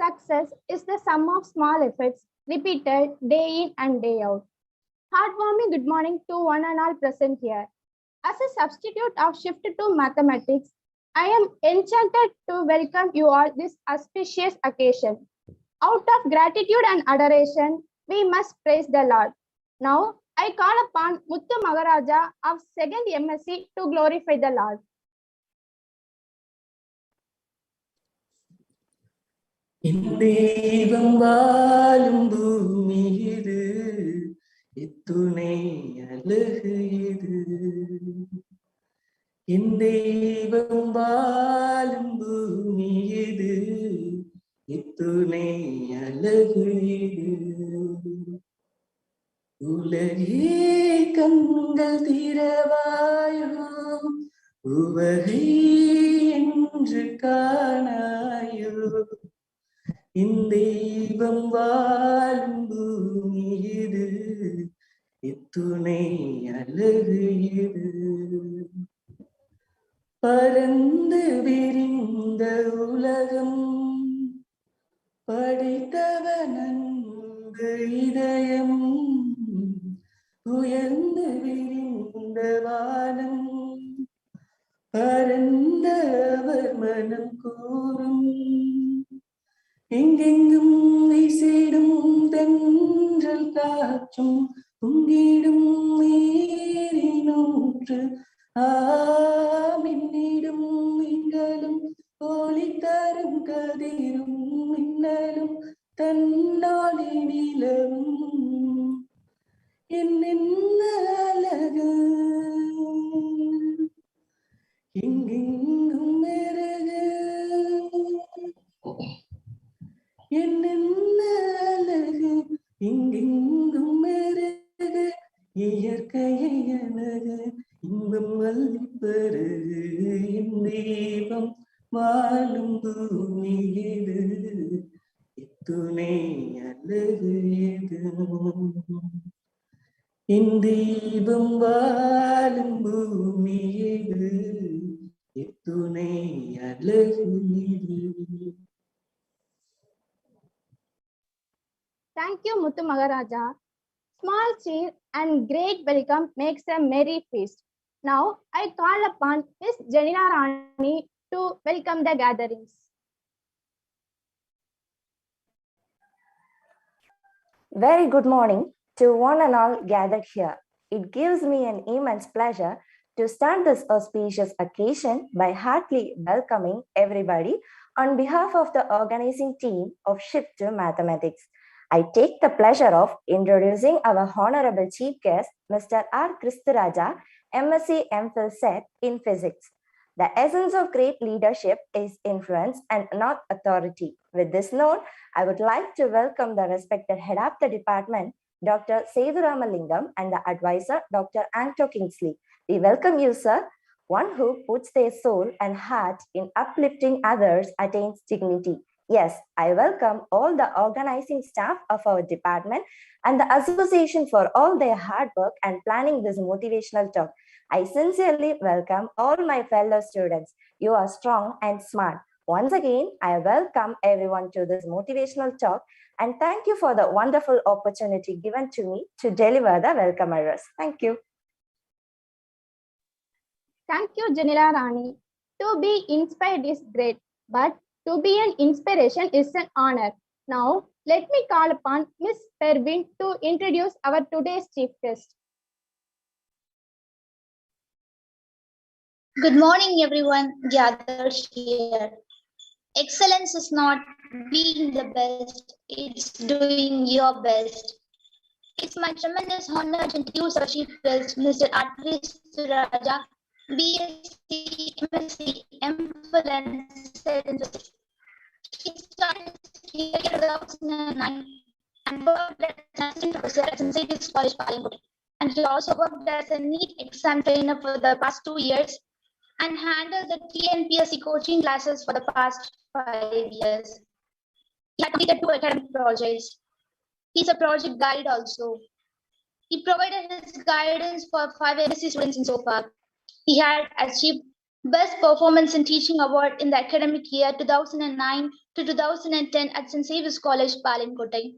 Success is the sum of small efforts repeated day in and day out. Heartwarming good morning to one and all present here. As a substitute of shift to mathematics, I am enchanted to welcome you all this auspicious occasion. Out of gratitude and adoration, we must praise the Lord. Now, I call upon Muthu Magaraja of 2nd MSc to glorify the Lord. தெய்வம் வாழும் பூமி இது இத்துணை அழகு இது என் தெய்வம் வாழும் பூமி இது இத்துணை அழகு இது உலகே கண்கள் திறவாயோ உவகை என்று காணாயோ என் தெய்வம் வாழும் பூமி இது இத்துணை அழகு இது பரந்து விரிந்த உலகம் படைத்தவன் அன்பு இதயம் உயர்ந்து விரிந்த வானம் பரந்த அவர் மனம் கூறும் எங்கெங்கும் வீசிடும் தென்றல் காற்றும் பொங்கிடும் நீரினூற்று மின்னிடும் மின்னலும் ஒளி தரும் கதிரும் மின்னலும் தன்னாலே நிலவும் என்ன அழகு எங்கெங்கும் மெருகு என்ன அழகு எங்கெங்கும் மெருகு இயற்கையை அழகு இன்பம் அள்ளி பெருகு என் தெய்வம் வாழும் பூமி இது இத்துணை அழகு இது என் தெய்வம் வாழும் பூமி இது இத்துணை அழகு இது. Thank you, Muthu Magaraja. Small cheer and great welcome makes a merry feast. Now, I call upon Miss Janina Rani to welcome the gatherings. Very good morning to one and all gathered here. It gives me an immense pleasure to start this auspicious occasion by heartily welcoming everybody on behalf of the organizing team of Shift to Mathematics. I take the pleasure of introducing our Honorable Chief Guest, Mr. R. Kristuraja, MSc MPhil Set in Physics. The essence of great leadership is influence and not authority. With this note, I would like to welcome the respected head of the department, Dr. Xavier, and the advisor, Dr. Anto Kingsley. We welcome you, sir. One who puts their soul and heart in uplifting others attains dignity. Yes, I welcome all the organizing staff of our department and the association for all their hard work and planning this motivational talk. I sincerely welcome all my fellow students. You are strong and smart. Once again, I welcome everyone to this motivational talk and thank you for the wonderful opportunity given to me to deliver the welcome address. Thank you. Thank you, Janila Rani. To be inspired is great, but to be an inspiration is an honor. Now, let me call upon Ms. Pervin to introduce our today's chief guest. Good morning, everyone gathered here. Excellence is not being the best, it's doing your best. It's my tremendous honor to introduce our chief guest, Mr. Raja, BSc, MSc, MPhil, and SET in Physics. He started his career in 2009 and worked as an assistant professor at Xavier College, Palayamkottai. And he also worked as a NEET exam trainer for the past 2 years and handled the TNPSC coaching classes for the past 5 years. He had completed 2 academic projects. He's a project guide also. He provided his guidance for 5 MSc students in so far. He had achieved Best Performance in Teaching Award in the academic year 2009 to 2010 at St. Xavier's College, Palayamkottai.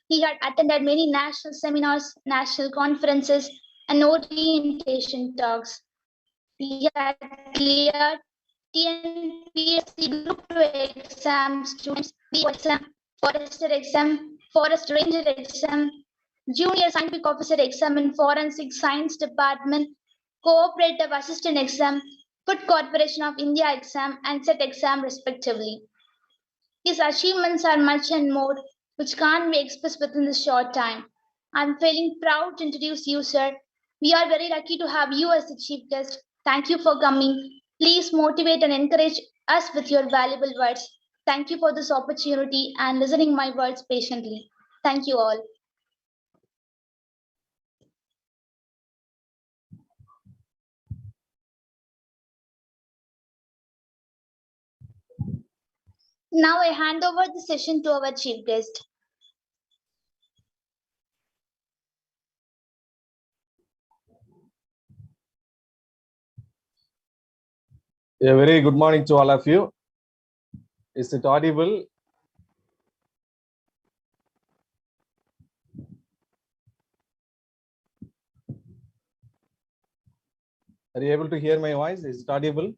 He had attended many national seminars, national conferences, and orientation talks. He had cleared TNPSC Group 2 exam, students, BO exam, Forester exam, Forest Ranger exam, Junior Scientific Officer exam in Forensic Science Department, Cooperative Assistant exam, Food Corporation of India exam, and SET exam respectively. His achievements are much and more, which can't be expressed within this short time. I'm feeling proud to introduce you, sir. We are very lucky to have you as the chief guest. Thank you for coming. Please motivate and encourage us with your valuable words. Thank you for this opportunity and listening my words patiently. Thank you all. Now I hand over the session to our chief guest. A very good morning to all of you. Is it audible? Are you able to hear my voice? Is it audible?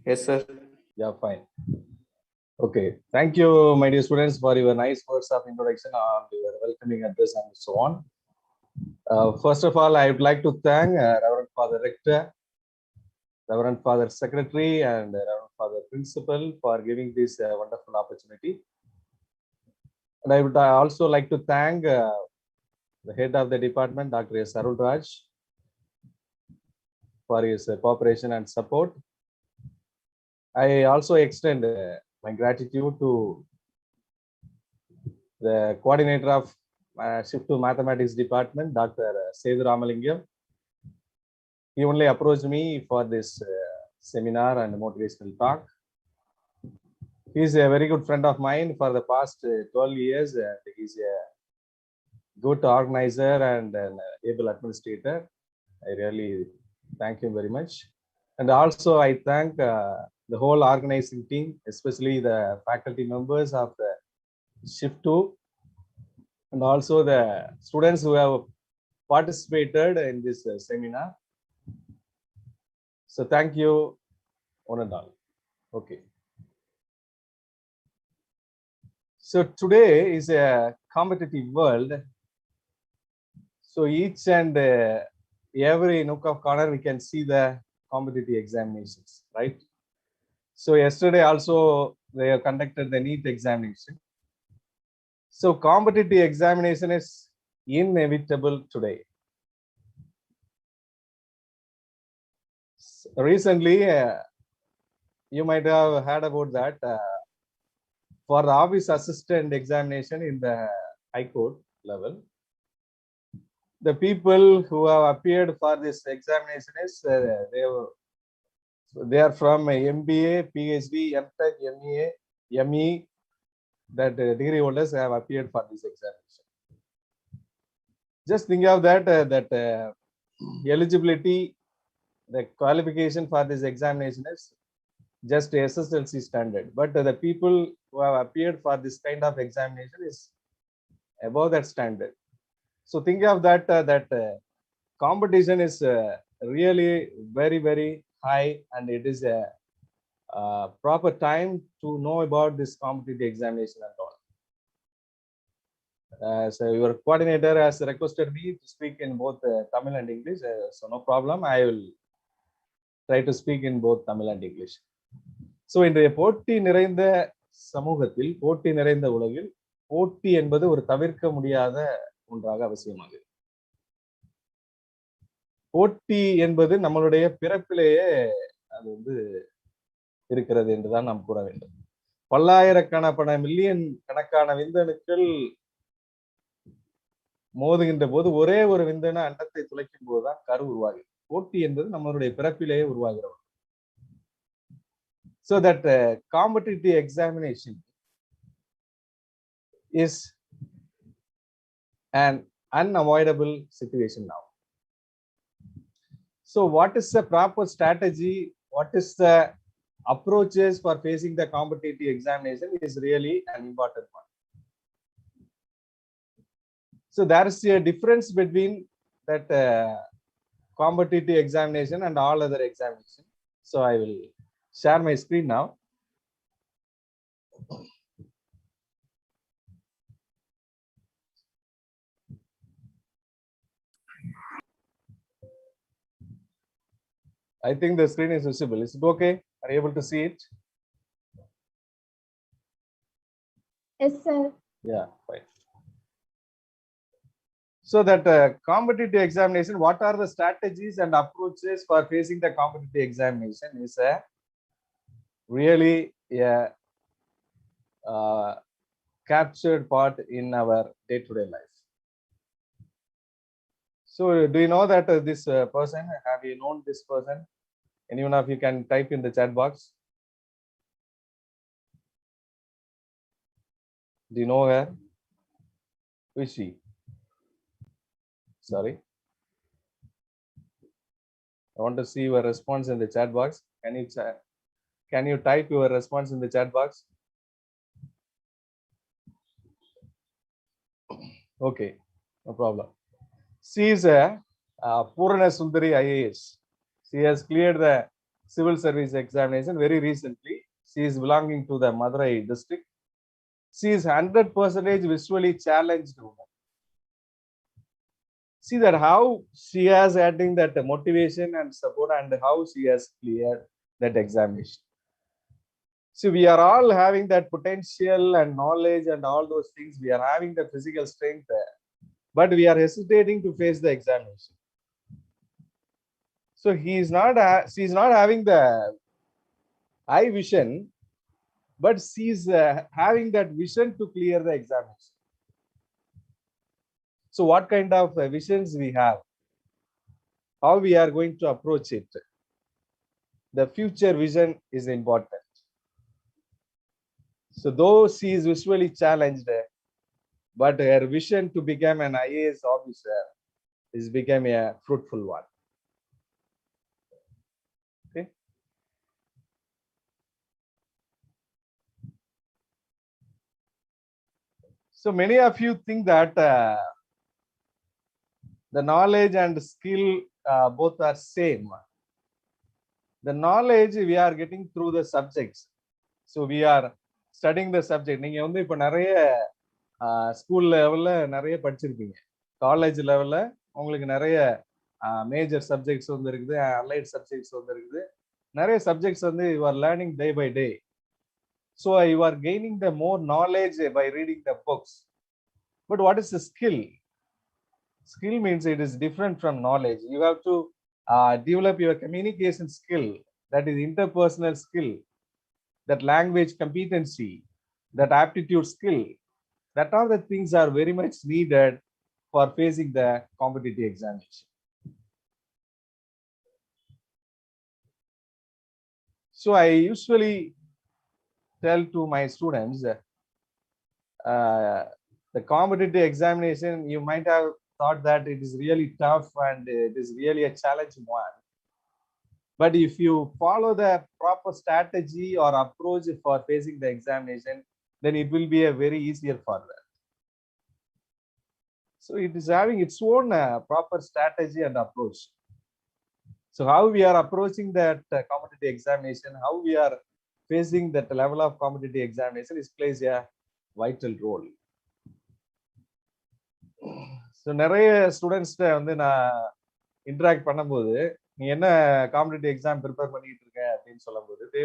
Yes, sir. Yeah, fine. Okay. Thank you, my dear students, for your nice words of introduction and your welcoming address and so on. First of all, I would like to thank Reverend Father Rector, Reverend Father Secretary, and Reverend Father Principal for giving this wonderful opportunity. And I would also like to thank the head of the department, Dr. S. Arul Raj, for his cooperation and support. I also extend my gratitude to the coordinator of Shift to Mathematics Department, Dr. Sedu Ramalingam. He only approached me for this seminar and motivational talk. He is a very good friend of mine for the past 12 years. And he is a good organizer and an able administrator. I really thank him very much. And also I thank the whole organizing team, especially the faculty members of the Shift 2, and also the students who have participated in this seminar. So thank you, one and all. Okay. So today is a competitive world. So each and every nook of corner, we can see the competitive examinations, right? So yesterday also they have conducted the NEET examination. So competitive examination is inevitable today. Recently, you might have heard about that for the office assistant examination in the High Court level. The people who have appeared for this examination is they are from MBA, PhD, MTech, MEA, ME. That degree holders have appeared for this examination. Just think of that eligibility, the qualification for this examination is just SSLC standard, but the people who have appeared for this kind of examination is above that standard. So think of that competition is really very, very high, and it is a proper time to know about this competitive examination and all. So your coordinator has requested me to speak in both Tamil and English. So no problem. I will try to speak in both Tamil and English. So இன்றைய போட்டி நிறைந்த சமூகத்தில், போட்டி நிறைந்த உலகில், போட்டி என்பது ஒரு தவிர்க்க முடியாத ஒன்றாக அவசியமாகுது. போட்டி என்பது நம்மளுடைய பிறப்பிலேயே அது வந்து இருக்கிறது என்றுதான் நாம் கூற வேண்டும். பல்லாயிரக்கணக்கான மில்லியன் கணக்கான விந்தணுக்கள் மோதுகின்ற போது ஒரே ஒரு விந்தணு அண்டத்தை துளைக்கும் போதுதான் கரு உருவாகுது. போட்டி என்பது நம்மளுடைய பிறப்பிலேயே உருவாகிறது. So that competitive examination is an unavoidable situation now. So what is the proper strategy? what is the approaches for facing the competitive examination is really an important one. So there is a difference between that competitive examination and all other examination. So I will share my screen now. I think the screen is visible. Is it okay? Are you able to see it? Yes, sir. Yeah, fine. So that competitive examination, what are the strategies and approaches for facing the competitive examination is a really captured part in our day-to-day life. So do you know that this person, have you known this person? Anyone of you can type in the chat box. Do you know her? Who is she? Sorry. I want to see your response in the chat box. Can you type your response in the chat box? Okay, no problem. She is a Purana Sundari IAS. She has cleared the civil service examination very recently. She is belonging to the Madurai district. She is 100% visually challenged woman. See that how she has adding that motivation and support and how she has cleared that examination. So we are all having that potential and knowledge and all those things. We are having the physical strength there, but we are hesitating to face the examination. So she's not having the eye vision, but she's having that vision to clear the examination. So what kind of visions we have? How we are going to approach it? The future vision is important. So though she is visually challenged, but her vision to become an IAS officer is become a fruitful one. Okay. So many of you think that the knowledge and skill both are same. The knowledge we are getting through the subjects. So we are studying the subject. நீங்க வந்து இப்ப நிறைய school லெவல்ல நிறைய படிச்சிருப்பீங்க. College லெவல்ல உங்களுக்கு நிறைய மேஜர் சப்ஜெக்ட்ஸ் வந்து இருக்குது, அலைட் சப்ஜெக்ட்ஸ் வந்து இருக்குது. நிறைய சப்ஜெக்ட்ஸ் வந்து you are learning day by day. So you are gaining the more knowledge by reading the books. But what is the skill? Skill means it is different from knowledge. You have to develop your communication skill, that is interpersonal skill, that language competency, that aptitude skill. That all the things are very much needed for facing the competitive examination. So I usually tell to my students, the competitive examination, you might have thought that it is really tough and it is really a challenging one. But if you follow the proper strategy or approach for facing the examination, then it will be a very easier for that. So it is having its own proper strategy and approach. So how we are approaching that competitive examination, how we are facing that level of competitive examination is plays a vital role. So நிறைய ஸ்டூடெண்ட்ஸ்ட வந்து நான் interact பண்ணும்போது நீ என்ன competitive exam prepare பண்ணிட்டு இருக்க அப்படின்னு சொல்லும்போது they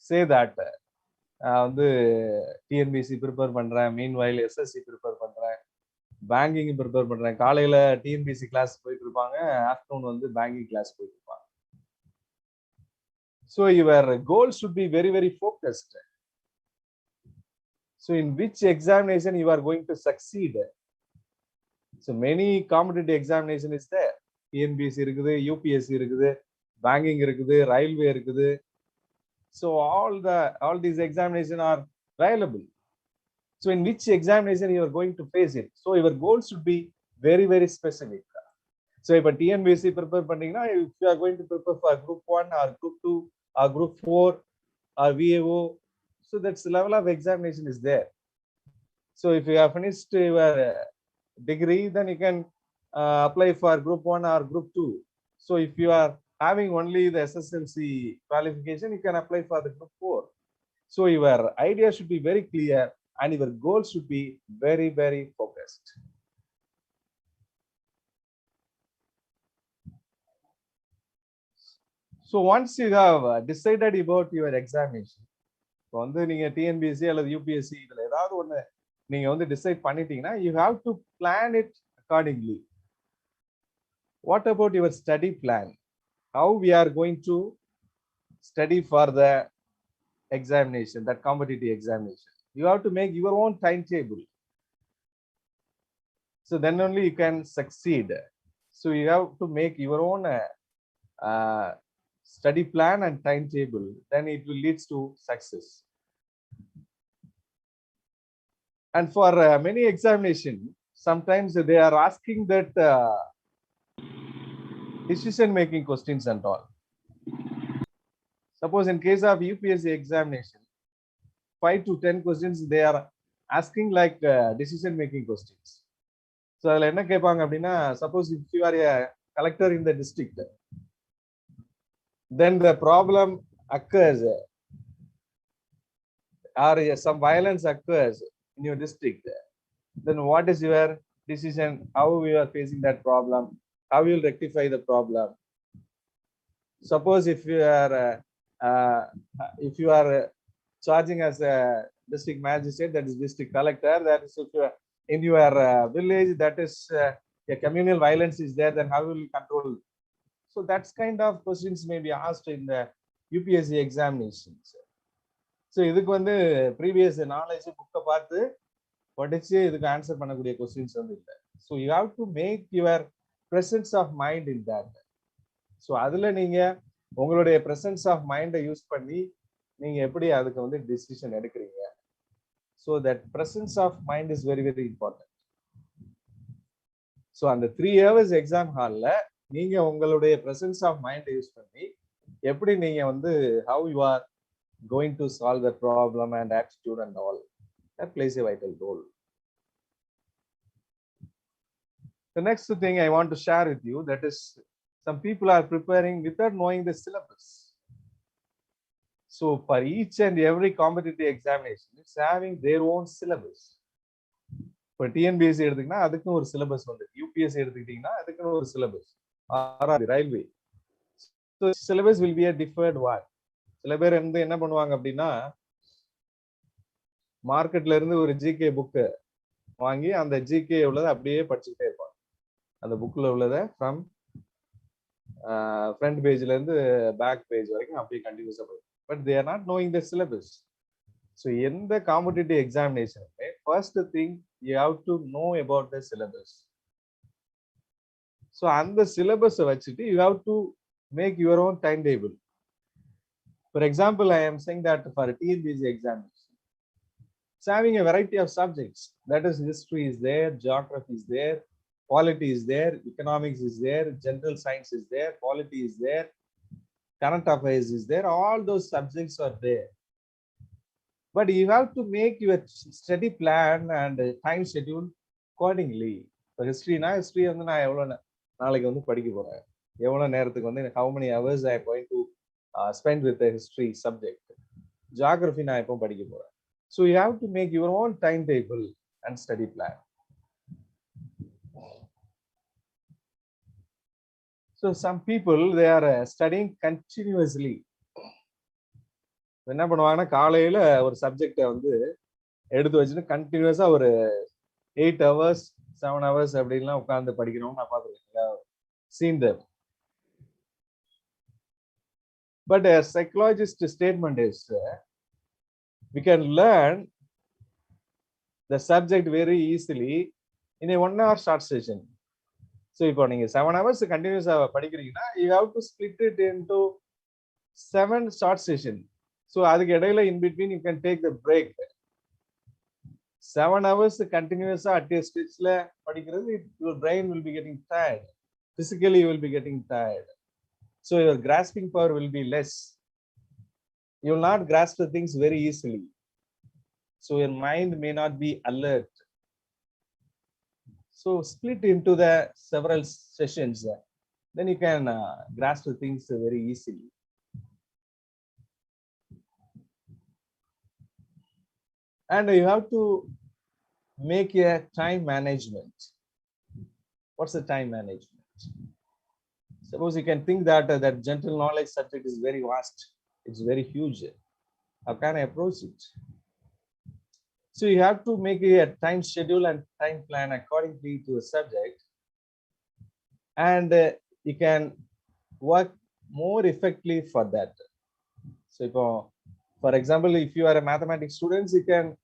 say that வந்து டிஎன்பிசி ப்ரிப்பேர் பண்றேன், மீன்வைல் எஸ்எஸ்சி ப்ரிப்பேர் பண்றேன், பேங்கிங் ப்ரிப்பேர் பண்றேன். காலையில டிஎன்பிசி கிளாஸ் போயிட்டு இருப்பாங்க, ஆஃப்டர்நூன் வந்து பேங்கிங் கிளாஸ் போயிட்டு இருப்பாங்க. So your goal should be very, very focused. So in which examination you are going to succeed? So many competitive examination is there. TNPSC இருக்குது, UPSC இருக்குது, banking இருக்குது, railway இருக்குது. So all these examinations are available. So in which examination you are going to face it? So your goal should be very, very specific. So if a TNPSC prepare பண்ணீங்கன்னா, if you are going to prepare for group 1 or group 2 or group 4 or VAO. So that's the level of examination is there. So if you have finished your degree, then you can apply for group 1 or group 2. So if you are having only the SSLC qualification, you can apply for the group 4. So your idea should be very clear and your goal should be very, very focused. So once you have decided about your examination, வந்து நீங்க TNPSC அல்லது UPSC இதுல ஏதாவது ஒண்ணு நீங்க வந்து decide பண்ணிட்டீங்கன்னா, you have to plan it accordingly. What about your study plan? How we are going to study for the examination, that competitive examination? You have to make your own timetable. So then only you can succeed. So you have to make your own study plan and timetable. Then it will lead to success. And for many examination, sometimes they are asking that decision-making questions and all. Suppose in case of UPSC examination, 5 to 10 questions they are asking like decision-making questions. So அதில் என்ன கேட்பாங்க அப்படின்னா, suppose if you are a collector in the district, then the problem occurs or some violence occurs in your district, then what is your decision? How you are facing that problem? How you will rectify the problem? Suppose if you are charging as a district magistrate, that is district collector, that is if you are in your village, that is a communal violence is there, then how will you control? So that's kind of questions may be asked in the UPSC examinations. So இதுக்கு வந்து previous knowledge book பார்த்து படிச்சு இதுக்கு answer பண்ணக்கூடிய questions வந்து இல்லை. So you have to make your presence of mind in that. So அதுல நீங்க உங்களுடைய presence of mind யூஸ் பண்ணி நீங்க எப்படி அதுக்கு வந்து decision எடுக்கிறீங்க. So that presence of mind is very, very important. So அந்த 3 hours exam hallல நீங்க உங்களுடைய presence of mind யூஸ் பண்ணி எப்படி நீங்க வந்து how you are going to solve the problem and attitude and all, that plays a vital role. The next thing I want to share with you, that is some people are preparing without knowing the syllabus. So for each and every competitive examination, it's having their own syllabus. For TNPSC எடுத்தீங்கன்னா அதுக்கு ஒரு syllabus வந்து, UPSC எடுத்துக்கிட்டீங்கன்னா அதுக்கு ஒரு syllabus, or railway. So syllabus will be a deferred one. சில பேர் வந்து என்ன பண்ணுவாங்க அப்படின்னா, மார்க்கெட்ல இருந்து ஒரு ஜிகே புக்கு வாங்கி அந்த ஜிகே உள்ளதை அப்படியே படிச்சுக்கிட்டே இருப்பாங்க. அந்த புக்ல உள்ளதை ஃப்ரம் ஃப்ரண்ட் பேஜ்ல இருந்து பேக் பேஜ் வரைக்கும் அப்படியே கண்டினியூஸா போகும். But they are not knowing the syllabus. So எந்த காம்படிட்டிவ் எக்ஸாமினேஷனுமே first thing you have to know about the syllabus. So அந்த சிலபஸை வச்சுட்டு you have to make your own time table. For example, I am saying that for a TNPSC examination, it's having a variety of subjects. That is, history is there, geography is there, polity is there, economics is there, general science is there, polity is there, current affairs is there. All those subjects are there. But you have to make your study plan and time schedule accordingly. For history, history வந்து நான் எவ்வளவு நாளைக்கு வந்து படிக்க போறேன், எவ்வளவு நேரத்துக்கு வந்து how many hours I am going to spend with the history subject. Geography நான் எப்போ படிக்க போறேன். So you have to make your own timetable and study plan. So some people, they are studying continuously. என்ன பண்ணுவாங்கன்னா, காலையில ஒரு சப்ஜெக்டை வந்து எடுத்து வச்சுட்டு கண்டினியூஸா ஒரு 8 hours 7 hours அப்படின்லாம் உட்கார்ந்து படிக்கணும்னு நான் பார்த்துருக்கேன். Seen them. But a psychologist statement is we can learn the subject very easily in a 1 hour short session. So இப்போ நீங்க 7 hours continuously படிக்கிறீங்கன்னா, you have to split it into 7 short session. So அதுக்கு இடையில in between you can take the break. 7 hours continuously at a stretchல படிக்கிறது, your brain will be getting tired. Physically you will be getting tired. So your grasping power will be less. you will not grasp the things very easily. So your mind may not be alert. So split into the several sessions. Then you can grasp the things very easily. And you have to make a time management. What's the time management? Suppose you can think that that general knowledge subject is very vast. It's very huge. How can I approach it? So you have to make a time schedule and time plan accordingly to a subject. And you can work more effectively for that. So for example, if you are a mathematics student, you can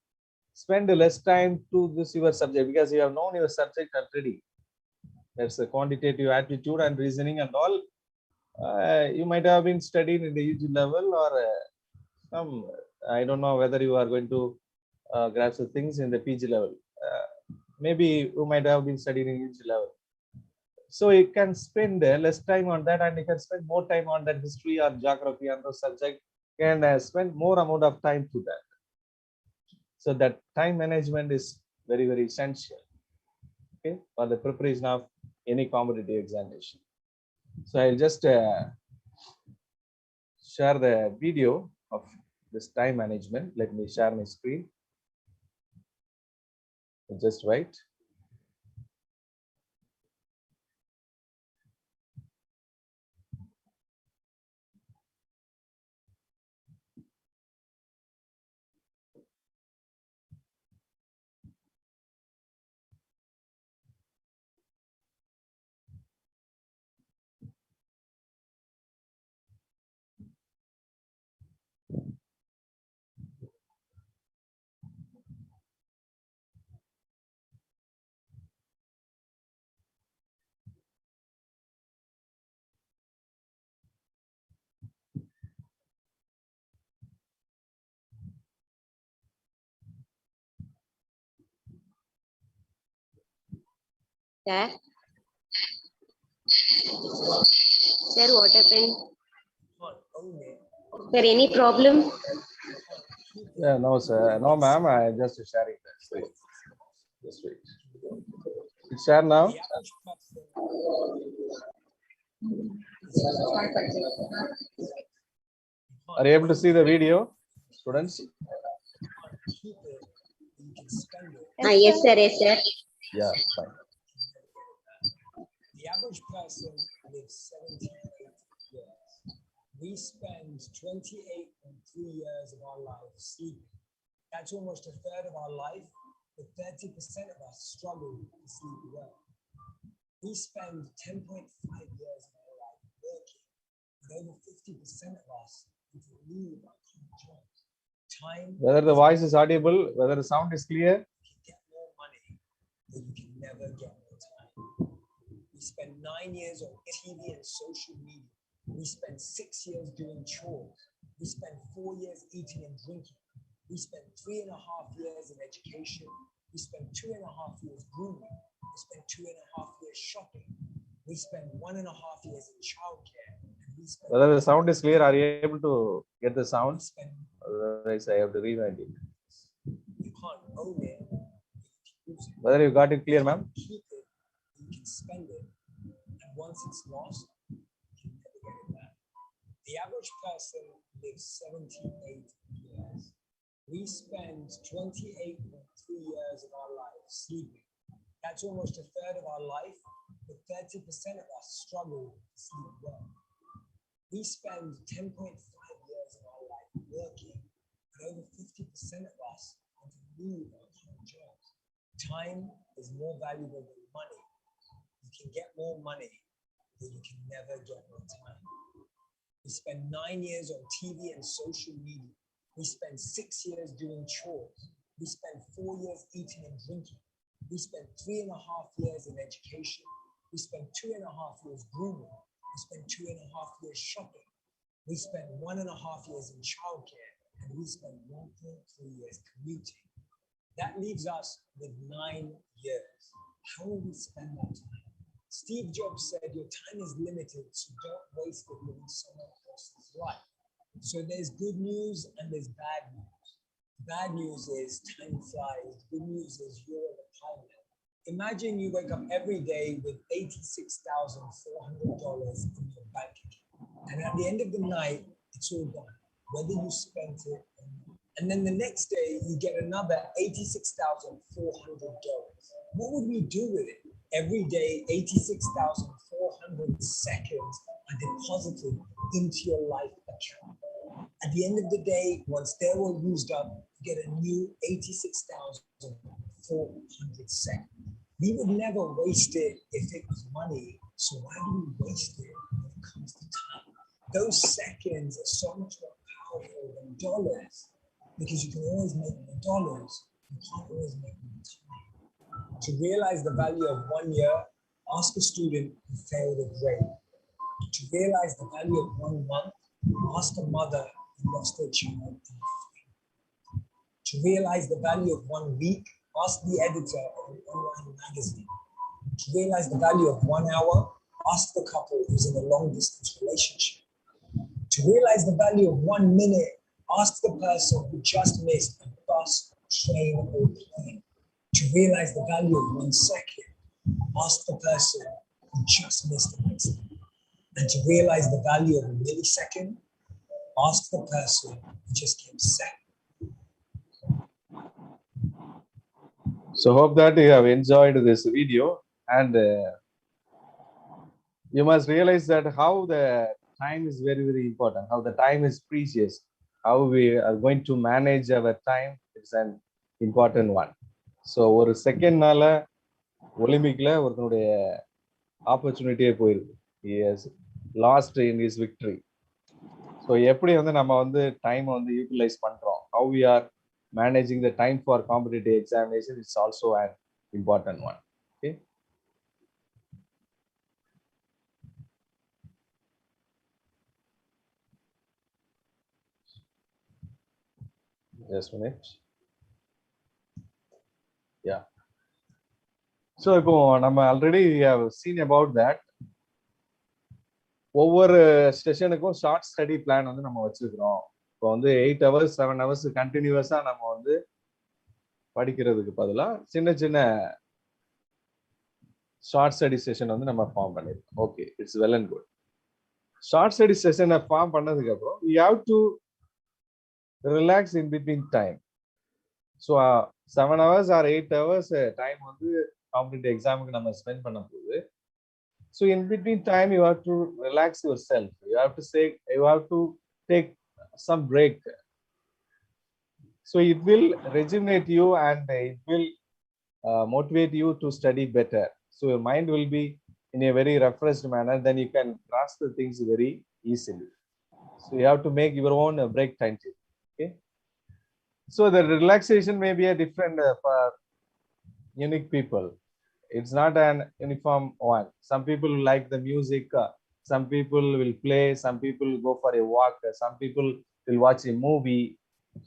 spend less time to this your subject because you have known your subject already. That's the quantitative aptitude and reasoning and all. You might have been studying in the UG level or some, I don't know whether you are going to grasp the things in the PG level. Maybe you might have been studying in UG level. So you can spend less time on that, and you can spend more time on that history or geography and those subject, and spend more amount of time to that. So that time management is very, very essential, okay, for the preparation of any competitive examination. So I'll just share the video of this time management. Let me share my screen. Just wait. Sir? Sir, what happened? Sir, any problem? Yeah, no, sir. No, ma'am. I just sharing that. Wait. Just wait. It's share now. Are you able to see the video, students? Yes, sir. Yes, sir. Yeah, fine. The average person lives 78 years. We spend 28.3 years of our life sleeping. That's almost a third of our life, but 30% of us struggle to sleep well. We spend 10.5 years of our life working, but over 50% of us need to leave our current jobs. Time. Whether the voice is audible, whether the sound is clear. You can get more money, but you can never get more time. We spend 9 years on TV and social media. We spend 6 years doing chores. We spend 4 years eating and drinking. We spend 3.5 years in education. We spend 2.5 years grooming. We spend 2.5 years shopping. We spend 1.5 years in childcare. And we spend Whether the sound is clear, are you able to get the sound? spend, Otherwise, I have to rewind it. you can't own it. You can use it. Whether you got it clear, ma'am? Keep it. You can spend it. And once it's lost, you can never get it back. The average person lives 78 years. We spend 28.3 years of our lives sleeping. That's almost a third of our life, but 30% of us struggle to sleep well. We spend 10.5 years of our life working, but over 50% of us want to leave our current jobs. Time is more valuable than money. You can get more money, but you can never get more time. We spend 9 years on TV and social media. We spend 6 years doing chores. We spend 4 years eating and drinking. We spend 3.5 years in education. We spend 2.5 years grooming. We spend 2.5 years shopping. We spend 1.5 years in childcare. And we spend 1.3 years commuting. That leaves us with 9 years. How will we spend that time? Steve Jobs said, your time is limited, so don't waste it living someone else's life. So there's good news and there's bad news. Bad news is time flies. Good news is you're a pilot. Imagine you wake up every day with $86,400 in your bank account. And at the end of the night, it's all gone, whether you spent it or not. And then the next day, you get another $86,400. What would we do with it? Every day, 86,400 seconds are deposited into your life account. At the end of the day, once they're all used up, you get a new 86,400 seconds. We would never waste it if it was money. So why do we waste it when it comes to time? Those seconds are so much more powerful than dollars, because you can always make more dollars. You can't always make more time. To realize the value of 1 year, ask a student who failed a grade. To realize the value of 1 month, ask a mother who lost her child. To realize the value of 1 week, ask the editor of an online magazine. To realize the value of 1 hour, ask the couple who's in a long distance relationship. To realize the value of 1 minute, ask the person who just missed a bus, train, or plane. To realize the value of 1 second, ask the person who just missed an accident. And to realize the value of a millisecond, ask the person who just came second. So hope that you have enjoyed this video, and you must realize that how the time is very, very important, how the time is precious, how we are going to manage our time is an important one. So ஒரு செகண்ட்னால ஒலிம்பிக்ல ஒருத்தனுடைய ஆப்பர்ச்சுனிட்டியே போயிருக்கு. He has lost in his victory. So எப்படி வந்து நம்ம வந்து time வந்து utilise பண்றோம், how we are managing the time for competitive examination is also an important one. Okay. Just a minute. Yeah. So இப்போ நம்ம already have seen about that. ஒவ்வொரு செஷனுக்கும் short study plan வந்து நம்ம வச்சிருக்கிறோம். இப்போ வந்து 8 hours 7 hours கண்டினியூஸா நம்ம வந்து படிக்கிறதுக்கு பதிலா சின்ன சின்ன ஷார்ட் ஸ்டடி செஷன் வந்து நம்ம ஃபார்ம் பண்ணிருக்கோம். Okay, it's well and good. Short study செஷனை ஃபார்ம் பண்ணதுக்கு அப்புறம் you have to relax in between time. So 7 hours or 8 hours time வந்து காம்படிட்டிவ் எக்ஸாமுக்கு நம்ம ஸ்பெண்ட் பண்ணும்போது, so in between time you have to relax yourself. You have to say, you have to take some break. So it will rejuvenate you and it will motivate you to study better. So your mind will be in a very refreshed manner. Then you can grasp the things very easily. So you have to make your own break time table. Okay. So the relaxation may be a different for unique people. It's not an uniform one. Some people like the music, some people will play, some people will go for a walk, some people will watch a movie.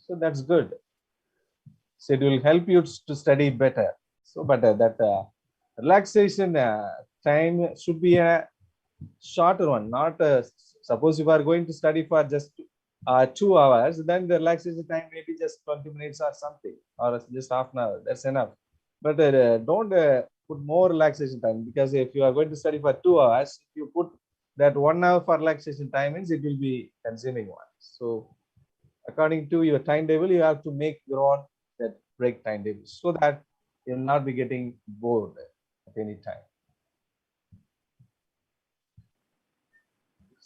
So that's good. So it will help you to study better. So but that relaxation time should be a shorter one, not suppose you are going to study for just 2 hours, then the relaxation time may be just 20 minutes or something, or just half an hour. That's enough. But don't put more relaxation time, because if you are going to study for 2 hours, if you put that 1 hour for relaxation time, means it will be consuming one. So according to your timetable, you have to make your own that break timetable, so that you will not be getting bored at any time.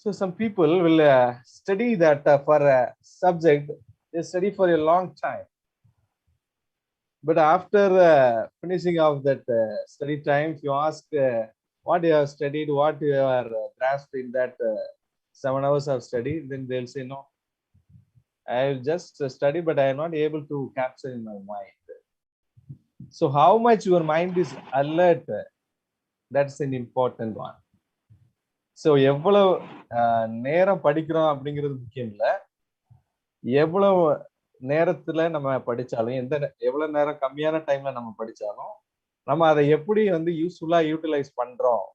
So some people will study that for a subject, they study for a long time. But after finishing of that study time, if you ask what you have studied, what you are grasped in that 7 hours of study, then they'll say, no, I just study, but I am not able to capture in my mind. So how much your mind is alert, that's an important one. So எவ்வளவு நேரம் படிக்கிறோம் அப்படிங்கிறது முக்கியம் இல்லை, எவ்வளவு நேரத்துல நம்ம படிச்சாலும், எவ்வளவு நேரம் கம்மியான டைம்ல நம்ம படிச்சாலும், நம்ம அதை எப்படி வந்து யூஸ்ஃபுல்லா யூட்டிலைஸ் பண்றோம்,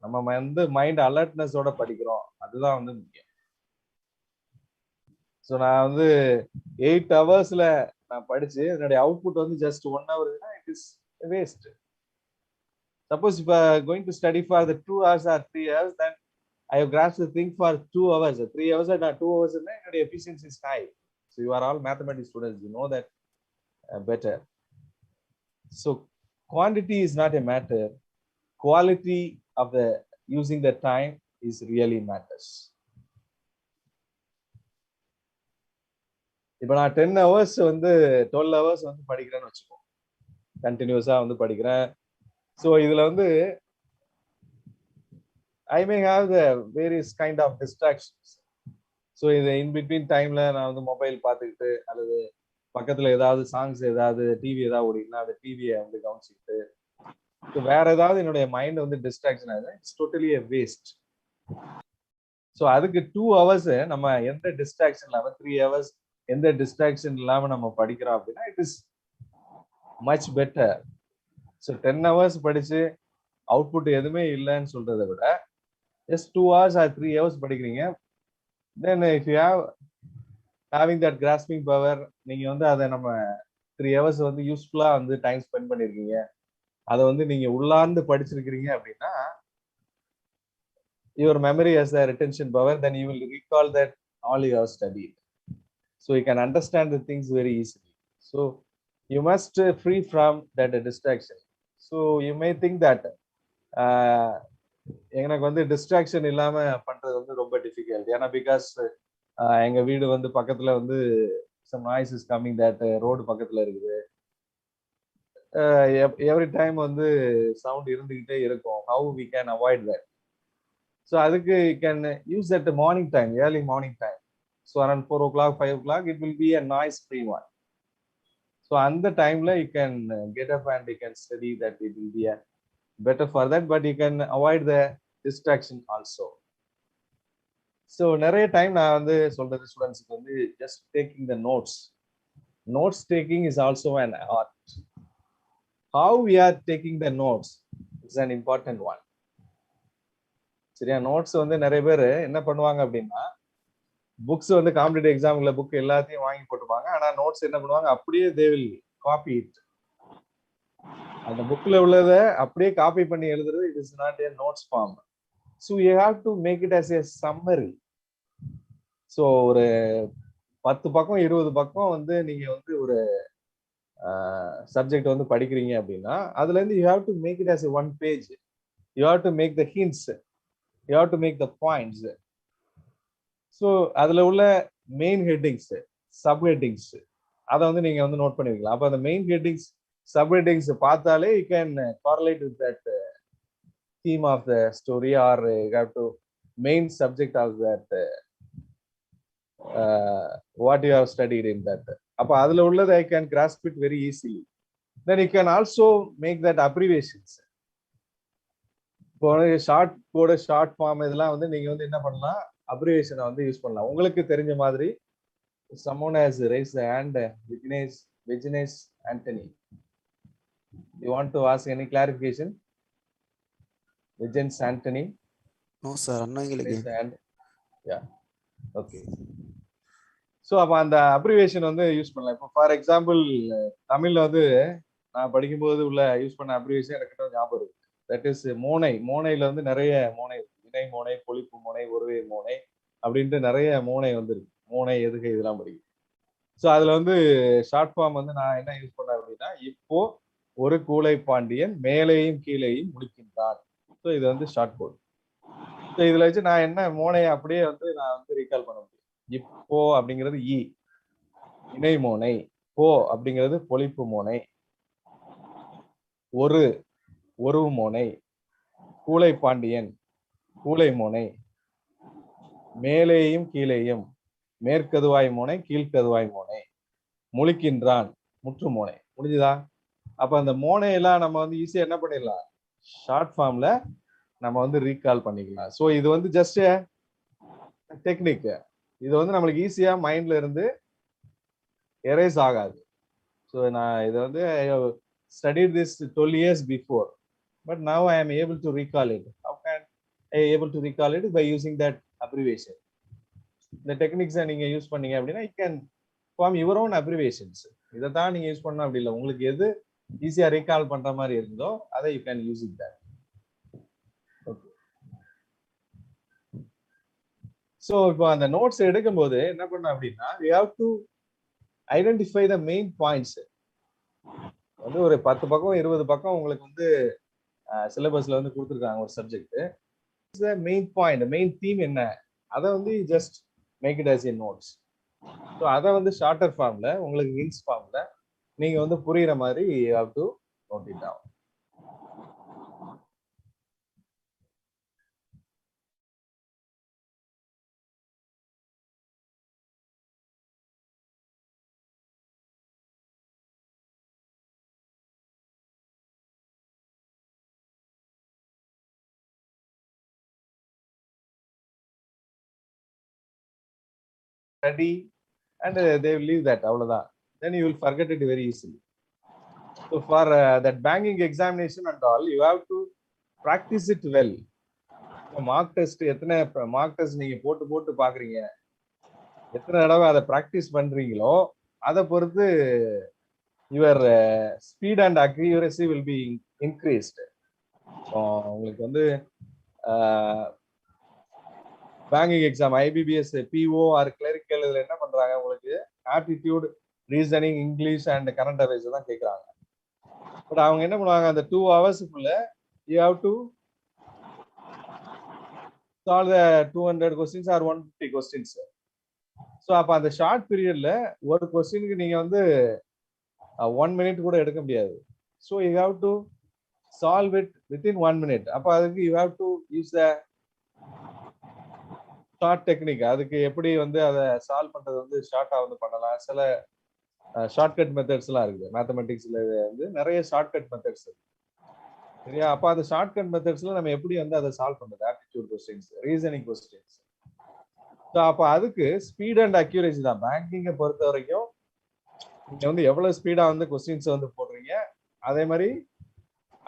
நம்ம வந்து மைண்ட் அலர்ட்னஸோட படிக்கிறோம், அதுதான் வந்து முக்கியம். ஸோ நான் வந்து 8 ஹவர்ஸ்ல நான் படிச்சு என்னுடைய அவுட்புட் வந்து just 1 hour, it is waste. Suppose if I am going to study for the 2 hours or 3 hours, then I have grasped the thing for 2 hours. 3 hours or 2 hours, and efficiency is high. So you are all mathematics students, you know that better. So quantity is not a matter. Quality of the using the time is really matters. இப்போ நான் 10 hours வந்து 12 hours வந்து படிக்கிறேன்னு வச்சுக்கோ, கண்டினியூஸா வந்து படிக்கிறேன். So இதுல வந்து I may have the various kind of distractions. So இது in between timeல நான் வந்து மொபைல் பார்த்துக்கிட்டு அல்லது பக்கத்துல ஏதாவது சாங்ஸ் ஏதாவது டிவி ஏதாவது ஓடினா அந்த டிவியை வந்து கவனிச்சுக்கிட்டு வேற ஏதாவது என்னுடைய மைண்ட் வந்து டிஸ்ட்ராக்ஷன் ஆகுது. It's totally a waste. So அதுக்கு 2 hours நம்ம எந்த டிஸ்ட்ராக்ஷன் இல்லாம 3 hours எந்த டிஸ்ட்ராக்ஷன் இல்லாம நம்ம படிக்கிறோம் அப்படின்னா it is much better. So 10 hours படிச்சு அவுட்புட் எதுவுமே இல்லைன்னு சொல்றதை விட just 2 hours or 3 hours படிக்கிறீங்க, then if you have having that grasping power, நீங்க வந்து அதை நம்ம 3 hours வந்து யூஸ்ஃபுல்லா வந்து டைம் ஸ்பெண்ட் பண்ணிருக்கீங்க, அதை வந்து நீங்க உள்ளார்ந்து படிச்சிருக்கிறீங்க அப்படின்னா your memory has the retention power, then you will recall that all you have studied. So you can understand the things very easily. So you must free from that distraction. So you may think that எனக்கு வந்து distraction இல்லாம பண்றது வந்து ரொம்ப difficult. ஏன்னா because எங்க வீடு வந்து பக்கத்துல வந்து some noise is coming, that road பக்கத்துல இருக்குது, எவ்ரி டைம் வந்து சவுண்ட் இருந்துகிட்டே இருக்கும். how we can avoid that? So அதுக்கு you can use that morning time, early morning time. So around 4 o'clock 5 o'clock it will be a noise free one. So அந்த டைம்ல you can get up and you can study, that it will be a better for that, but you can avoid the distraction also. So நிறைய time நான் வந்து சொல்றது ஸ்டூடெண்ட்ஸ்க்கு வந்து just taking the notes taking is also an art. How we are taking the notes is an important one. சரியா? Notes வந்து நிறைய பேர் என்ன பண்ணுவாங்க அப்படின்னா, புக்ஸ் வந்து காம்படிட்டிவ் எக்ஸாம்ல புக் எல்லாத்தையும் வாங்கி போட்டுப்பாங்க, ஆனா நோட்ஸ் என்ன பண்ணுவாங்க, அப்படியே they will copy it. அந்த புக்ல உள்ளதை அப்படியே காப்பி பண்ணி எழுதுறது, it is not a notes form. So you have to make it as a summary. So ஒரு 10 பக்கம் 20 பக்கம் வந்து நீங்க வந்து ஒரு சப்ஜெக்ட் வந்து படிக்கிறீங்க அப்படின்னா அதுல இருந்து you have to make it as a one page. You have to make the hints, you have to make the points. So அதுல உள்ள மெயின் ஹெட்டிங்ஸ் சப் ஹெட்டிங்ஸ் அதை வந்து நீங்க வந்து நோட் பண்ணி வைக்கலாம். அப்போ அந்த மெயின் ஹெட்டிங்ஸ் சப் ஹெட்டிங்ஸ் பார்த்தாலே you can correlate with that theme of the story, or you have to main subject of that what you have studied in that. அப்ப அதுல உள்ளது I can grasp it very easily. Then you can also make that abbreviations. இப்போ short code short form இதெல்லாம் வந்து நீங்க வந்து என்ன பண்ணலாம், அப்ரிவேஷனை வந்து யூஸ் பண்ணலாம் உங்களுக்கு தெரிஞ்ச மாதிரி. someone has raised the hand, Vignesh Anthony. You want to ask any clarification? Vignesh Anthony? No sir, raise the hand. Yeah, okay. So அப்போ அந்த அப்ரிவேஷன் வந்து யூஸ் பண்ணலாம். இப்போ ஃபார் எக்ஸாம்பிள் தமிழ்ல வந்து நான் படிக்கும்போது உள்ள யூஸ் பண்ண அப்ரிவேஷன் எனக்கு ஞாபகம் இருக்கு. தட் இஸ் மோனை. மோனையில வந்து நிறைய மோனை, இணை மோனை, பொழிப்பு மோனை, ஒருவே மோனை அப்படின்ட்டு நிறைய மோனை வந்து இருக்கு. மோனை எதுகை இதெல்லாம் படிக்கும். ஸோ அதுல வந்து ஷார்ட் ஃபார்ம் வந்து நான் என்ன யூஸ் பண்ணேன் அப்படின்னா, இப்போ ஒரு கூலை பாண்டியன் மேலேயும் கீழேயும் முடிக்கின்றான். ஸோ இது வந்து ஷார்ட் கோட். ஸோ இதுல வச்சு நான் என்ன மோனையை அப்படியே வந்து நான் வந்து ரீகால் பண்ண முடியும். இப்போ அப்படிங்கிறது இ இணை மோனை, போ அப்படிங்கிறது பொழிப்பு மோனை, ஒரு மோனை, கூலை பாண்டியன் கூலை மோனை, மேலேயும் கீழேயும் மேற்கதுவாய் மோனை, கீழ்கதுவாய் மோனை, முழிக்கின்றான் முற்று மோனை. முடிஞ்சுதா? அப்ப அந்த மோனையெல்லாம் நம்ம வந்து ஈஸியா என்ன பண்ணிடலாம், ஷார்ட் ஃபார்ம்ல நம்ம வந்து ரீகால் பண்ணிக்கலாம். ஸோ இது வந்து ஜஸ்ட் டெக்னிக். இது வந்து நம்மளுக்கு ஈஸியா மைண்ட்ல இருந்து எரேஸ் ஆகாது. ஸோ நான் இதை வந்து studied this 12 years before, but now I am able to recall it. How can I able to recall it? By using that abbreviation. இந்த டெக்னிக்ஸை நீங்க யூஸ் பண்ணீங்க அப்படின்னா you can form your own abbreviations. இதை தான் நீங்க யூஸ் பண்ணணும் அப்படி இல்லை, உங்களுக்கு எது ஈஸியா ரீகால் பண்ற மாதிரி இருந்தோ அதை you can use it that. Okay. So இப்போ அந்த நோட்ஸ் எடுக்கும்போது என்ன பண்ணணும் அப்படின்னா you have to identify the main points. வந்து ஒரு 10 பக்கம் 20 பக்கம் உங்களுக்கு வந்து சிலபஸ்ல வந்து கொடுத்துருக்காங்க ஒரு subject. Main point main theme என்ன அதை வந்து just make it as a notes. So அதை வந்து ஷார்ட்டர் ஃபார்ம்ல உங்களுக்கு ஹிண்ட்ஸ் ஃபார்ம்ல நீங்க வந்து புரியுற மாதிரி you have to note it down. Study and they will leave that அவ்வளவுதான். Then you will forget it very easily. So for that banking examination and all, you have to practice it well. Mark test எத்தனை mark test நீங்க போட்டு போட்டு பாக்குறீங்க, எத்தனை தடவை அதை practice பண்றீங்களோ அதை பொறுத்து your speed and accuracy will be increased. உங்களுக்கு வந்து banking exam IBPS PO or clerical இதுல என்ன பண்றாங்க, உங்களுக்கு aptitude reasoning English and current affairs தான் கேட்கறாங்க. பட் அவங்க என்ன பண்ணுவாங்க, அந்த 2 ஹவர்ஸ்க்குள்ள you have to solve the 200 questions or 150 questions. So அப்போ அந்த ஷார்ட் பீரியட்ல ஒரு கொஸ்டினுக்கு நீங்க வந்து 1 மினிட் கூட எடுக்க முடியாது. So you have to solve it within 1 minute. அப்போ அதுக்கு you have to use the short technique. அதுக்கு எப்படி வந்து அதை சால்வ் பண்றது வந்து ஷார்ட்டா வந்து பண்ணலாம். சில ஷார்ட்கட் மெத்தட்ஸ் எல்லாம் இருக்குது மேத்தமெட்டிக்ஸ்ல வந்து நிறைய ஷார்ட்கட் மெத்தட்ஸ் இருக்கு சரியா. அப்போ அந்த ஷார்ட்கட் மெத்தட்ஸ்ல நம்ம எப்படி வந்து அதை சால்வ் பண்றது, aptitude questions reasoning questions. So அப்போ அதுக்கு ஸ்பீட் அண்ட் அக்யூரேசி தான். பேங்கிங்கை பொறுத்த வரைக்கும் நீங்க வந்து எவ்வளவு ஸ்பீடா வந்து கொஸ்டின்ஸ் வந்து போடுறீங்க, அதே மாதிரி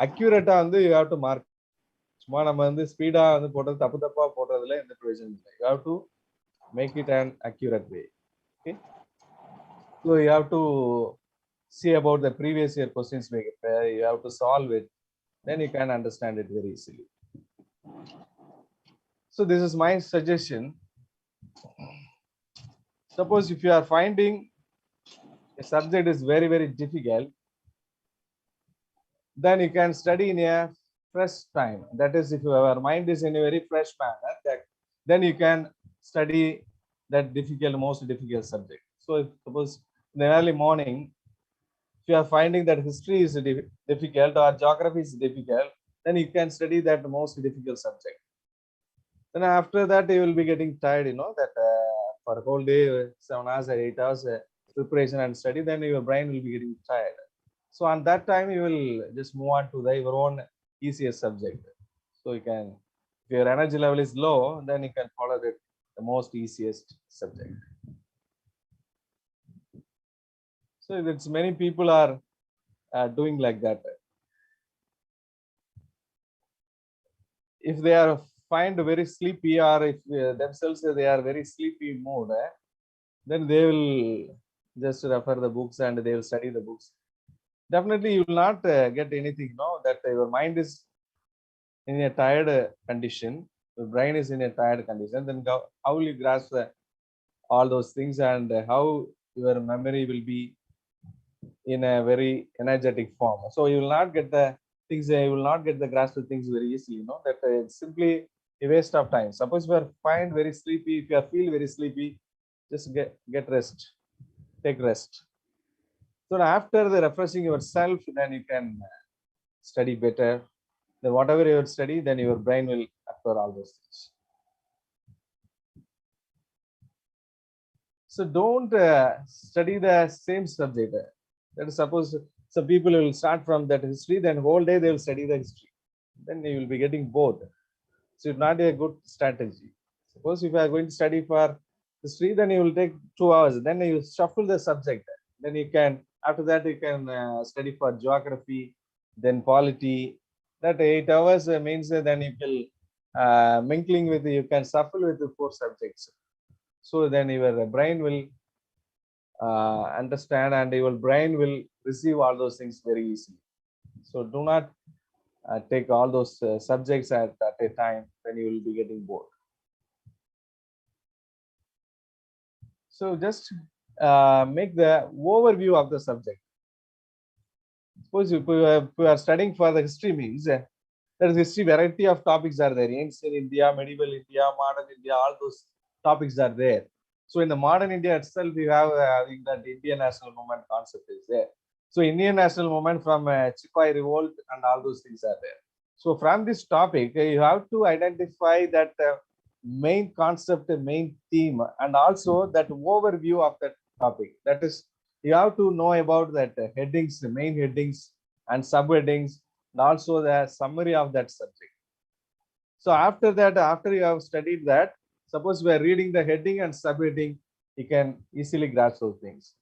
அக்யூரேட்டா வந்து யூ ஹேவ் டு மார்க். சும்மா நம்ம வந்து ஸ்பீடா வந்து போடுறது தப்பு தப்பா போடுறதுல எந்த பிரயோஜனம் இல்லை. You have to make it an accurate way. Okay, so you have to see about the previous year questions paper. You have to solve it, then you can understand it very easily. So this is my suggestion. Suppose if you are finding a subject is very very difficult, then you can study in a fresh time. That is, if your mind is in a very fresh manner, then you can study that most difficult subject. So if suppose in the early morning, if you are finding that history is difficult or geography is difficult, then you can study that most difficult subject. Then after that you will be getting tired, you know, that for a whole day 7 hours or 8 hours preparation and study, then your brain will be getting tired. So on that time you will just move on to your own easiest subject. So you can, if your energy level is low, then you can follow the most easiest subject. So it's many people are doing like that. If they are find very sleepy, or if themselves they are very sleepy mood, then they will just refer the books and they will study the books. Definitely you will not get anything, no, that your mind is in a tired condition, your brain is in a tired condition, then how will you grasp all those things, and how your memory will be in a very energetic form. So you will not get the things, you will not get the grasp of things very easily, you know, that it's simply a waste of time. Suppose you are find very sleepy, if you feel very sleepy, just get rest, take rest. So after the refreshing yourself, then you can study better. Then whatever you study, then your brain will acquire all those things. So don't study the same subject. That is, suppose some people will start from that history, then whole day they will study the history. Then you will be getting bored. So it's not a good strategy. Suppose if you are going to study for history, then you will take 2 hours. Then you shuffle the subject. Then you can, after that you can study for geography, then polity. That 8 hours means then you will mingling with, you can shuffle with the 4 subjects. So then your brain will understand, and your brain will receive all those things very easily. So do not take all those subjects at a time when you will be getting bored. So just make the overview of the subject. Suppose if you are studying for the history, means there is history, variety of topics are there. Ancient India, medieval India, modern India, all those topics are there. So in the modern India itself, you have that Indian national movement concept is there. So Indian national movement from Chipai revolt and all those things are there. So from this topic, you have to identify that main concept, main theme, and also that overview of that topic. That is, you have to know about that headings, the main headings and subheadings, and also the summary of that subject. So after that, after you have studied that, suppose we are reading the heading and subheading, you can easily grasp those things.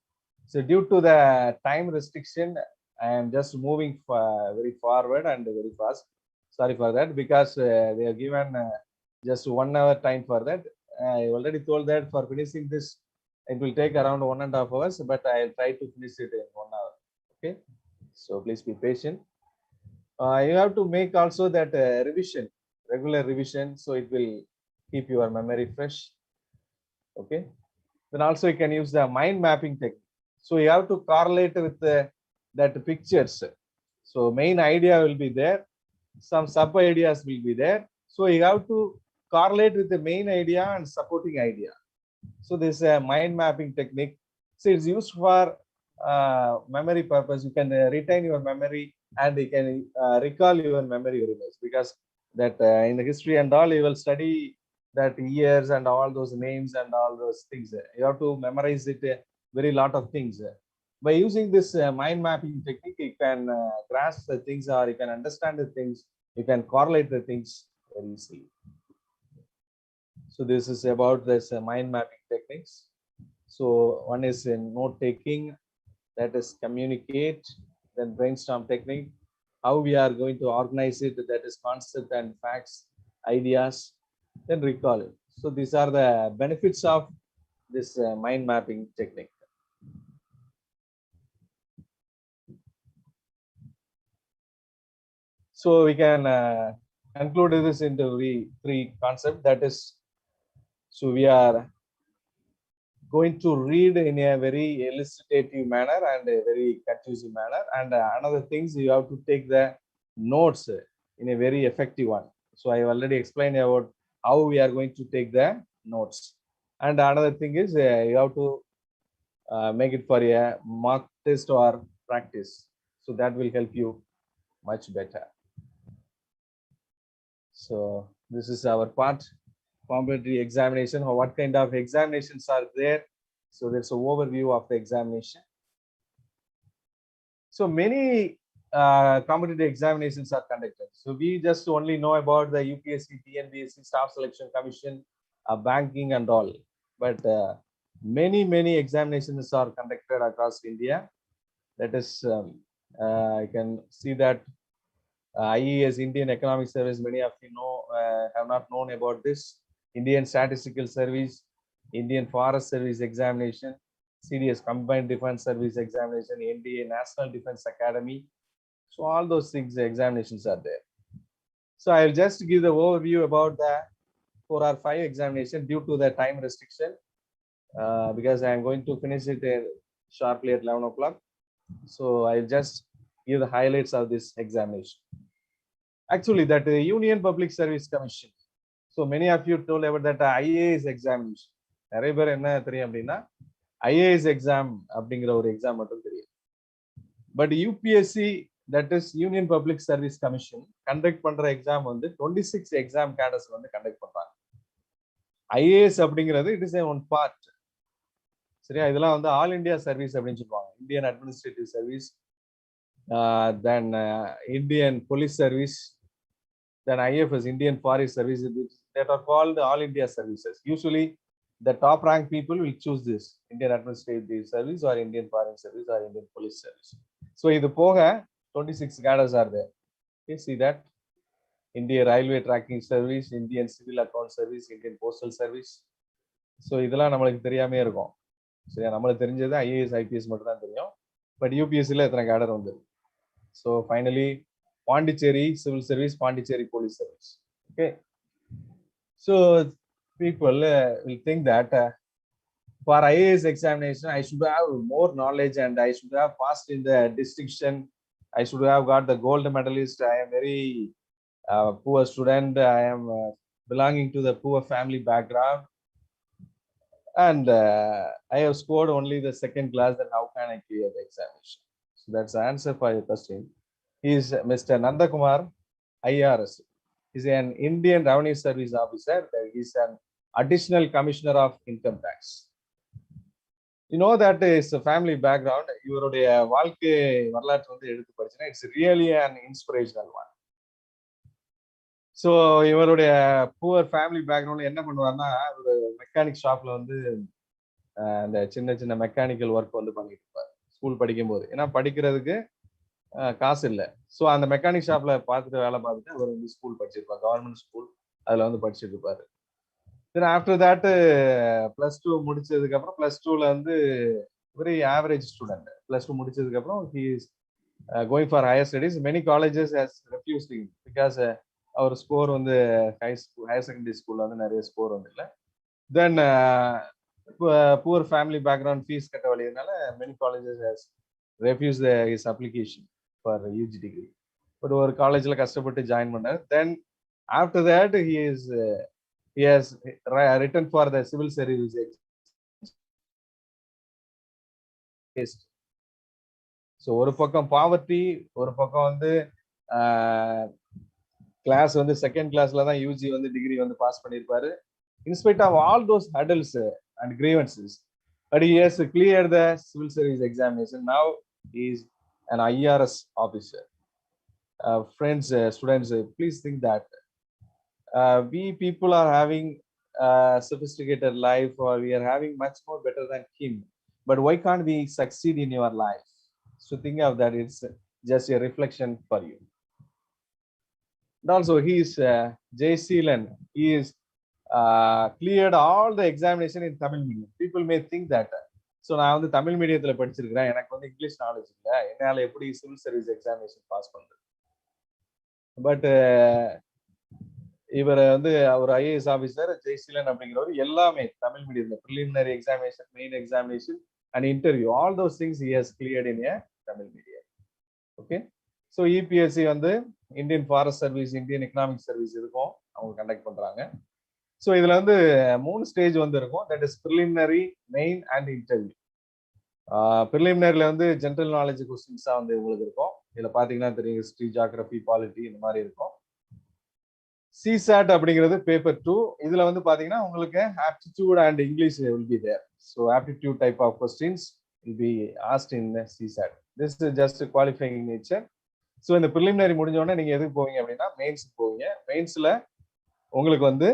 So due to the time restriction, I am just moving very forward and very fast. Sorry for that, because they are given just 1 hour time for that. I already told that for finishing this, it will take around 1.5 hours, but I'll try to finish it in 1 hour. Okay, so please be patient. You have to make also that revision, regular revision, so it will keep your memory fresh. Okay, then also you can use the mind mapping technique. So you have to correlate with that pictures. So main idea will be there, some sub ideas will be there. So you have to correlate with the main idea and supporting idea. So this is a mind mapping technique. So it's used for memory purpose. You can retain your memory, and you can recall your memory very much, because that in the history and all, you will study that years and all those names and all those things. You have to memorize it, very lot of things. By using this mind mapping technique, you can grasp the things, or you can understand the things, you can correlate the things very easily. So this is about this mind mapping techniques. So one is in note taking, that is communicate, then brainstorm technique, how we are going to organize it, that is concept and facts, ideas, then recall it. So these are the benefits of this mind mapping technique. So we can conclude this into three concepts. That is, so we are going to read in a very elucidative manner and a very confusing manner. And another things, you have to take the notes in a very effective one. So I have already explained about how we are going to take the notes. And another thing is you have to make it for a mock test or practice. So that will help you much better. So this is our part, complementary examination. What kind of examinations are there? So there's an overview of the examination. So many competitive examinations are conducted. So we just only know about the UPSC, TNPSC, Staff Selection Commission, banking and all. But many examinations are conducted across India. That is, you can see that IES, Indian Economic Service, many of you know, have not known about this. Indian Statistical Service, Indian Forest Service Examination, CDS Combined Defense Service Examination, NDA National Defense Academy. So all those things, examinations are there. So I'll just give the overview about the 4 or 5 examination due to the time restriction, because I'm going to finish it sharply at 11 o'clock. So I'll just give the highlights of this examination. Actually, that Union Public Service Commission. So many of you told about that IAS examination. நிறைய பேர் என்ன தெரியும் அப்படின்னா IAS exam அப்படிங்கிற ஒரு exam மட்டும் தெரியும். But UPSC, that is union public service commission, conduct பண்ற எக்ஸாம் வந்து 26 எக்ஸாம் கேடர்ஸ் வந்து கண்டக்ட் பண்றாங்க. IAS அப்படிங்கிறது இட் இஸ் ஒன் பார்ட். சரியா, இதெல்லாம் வந்து ஆல் இண்டியா சர்வீஸ் அப்படின்னு சொல்லுவாங்க. Indian administrative service, then Indian Police Service, then IFS, Indian Forest Service, that are called all India services. Usually the top rank people will choose this, Indian Administrative Service or Indian Foreign Service or Indian Police Service. So idu poga 26 cadres are there. Okay, see that Indian Railway Tracking Service, Indian Civil Account Service, Indian Postal Service, so இதெல்லாம் நம்மளுக்கு தெரியாமே இருக்கும். சரியா, நம்மளுக்கு தெரிஞ்சது IAS IPS மட்டும் தான் தெரியும். பட் யூபிஎஸ்சியில் எத்தனை கேடர் வந்து. So finally Pondicherry civil service, Pondicherry police service. Okay, so people will think that for IAS examination I should have more knowledge and I should have passed in the distinction. I should have got the gold medalist. I am very poor student. I am belonging to the poor family background, and I have scored only the second class. Then how can I clear the examination? So that's the answer for your question. He is Mr. Nandakumar, IRS. He's an Indian Revenue Service officer. He's an additional commissioner of income tax. You know that is a family background. இவருடைய வாழ்க்கை வரலாற்று வந்து எடுத்து படிச்சேன்னா it's really an inspirational one. So இவருடைய poor family பேக்ரவுண்ட்ல என்ன பண்ணுவார்னா, ஒரு மெக்கானிக் ஷாப்ல வந்து அந்த சின்ன சின்ன மெக்கானிக்கல் ஒர்க் வந்து பண்ணிட்டு இருப்பார் ஸ்கூல் படிக்கும் போது. ஏன்னா படிக்கிறதுக்கு காசு இல்லை. ஸோ அந்த மெக்கானிக் ஷாப்ல பார்த்துட்டு வேலை பார்த்துட்டு அவர் வந்து ஸ்கூல் படிச்சிருப்பார், கவர்மெண்ட் ஸ்கூல். அதில் வந்து படிச்சுட்டு இருப்பாரு. தென் ஆஃப்டர் தட் +2 முடிச்சதுக்கு அப்புறம் +2ல வந்து வெரி ஆவரேஜ் ஸ்டூடெண்ட். +2 முடிச்சதுக்கு அப்புறம் he is going for higher studies. Many colleges has refused him because அவர் ஸ்கோர் வந்து ஹையர் செகண்டரி ஸ்கூல்ல வந்து நிறைய ஸ்கோர் வந்து இல்லை. Then poor family background fees கட்ட வழியதுனால many colleges has refuse his application for UG degree. But ஒரு காலேஜ்ல கஷ்டப்பட்டு ஜாயின் பண்ணார். Then after that he has written for the civil service test. So ஒரு பக்கம் பாவர்ட்டி, ஒரு பக்கம் வந்து கிளாஸ் வந்து செகண்ட் கிளாஸ்ல தான் யூஜி வந்து டிகிரி வந்து பாஸ் பண்ணியிருப்பாரு. In spite of all those hurdles and grievances, but he has cleared the civil service examination. Now he is an IRS officer. Friends, students, please think that we people are having sophisticated life, or we are having much more better than him, but why can't we succeed in your life? So think of that. It's just a reflection for you. And also he is Jay Seelan. He is cleared all the examination in Tamil medium. People may think that so நான் வந்து தமிழ் மீடியத்துல படிச்சிருக்கிறேன், எனக்கு வந்து English knowledge இல்லை, என்னால எப்படி civil service examination pass பண்றது? But இவர் வந்து ஒரு ஐஏஎஸ் ஆஃபீஸர் ஜெய்சீலன் அப்படிங்கிறவர் எல்லாமே தமிழ் மீடியத்துல preliminary examination, main examination and interview, all those things he has cleared in a Tamil medium. Okay, so UPSC வந்து Indian forest service, Indian economic service இருக்கும், அவங்க கண்டக்ட் பண்றாங்க. ஸோ இதுல வந்து 3 ஸ்டேஜ் வந்து இருக்கும். That is preliminary, main and interview. ப்ரிலிமினரியில வந்து ஜென்ரல் நாலேஜ் கொஸ்டின்ஸா வந்து உங்களுக்கு இருக்கும். இதுல பாத்தீங்கன்னா தெரியும், ஹிஸ்டரி, ஜியோகிராஃபி, பாலிட்டி இந்த மாதிரி இருக்கும். CSAT அப்படிங்கிறது பேப்பர் 2. இதுல வந்து பாத்தீங்கன்னா உங்களுக்கு aptitude and English will be there. So aptitude type of questions will be asked in CSAT. This is just qualifying nature. So இந்த preliminary முடிஞ்ச உடனே நீங்க எதுக்கு போவீங்க அப்படின்னா மெயின்ஸ் போவீங்க. மெயின்ஸ்ல உங்களுக்கு வந்து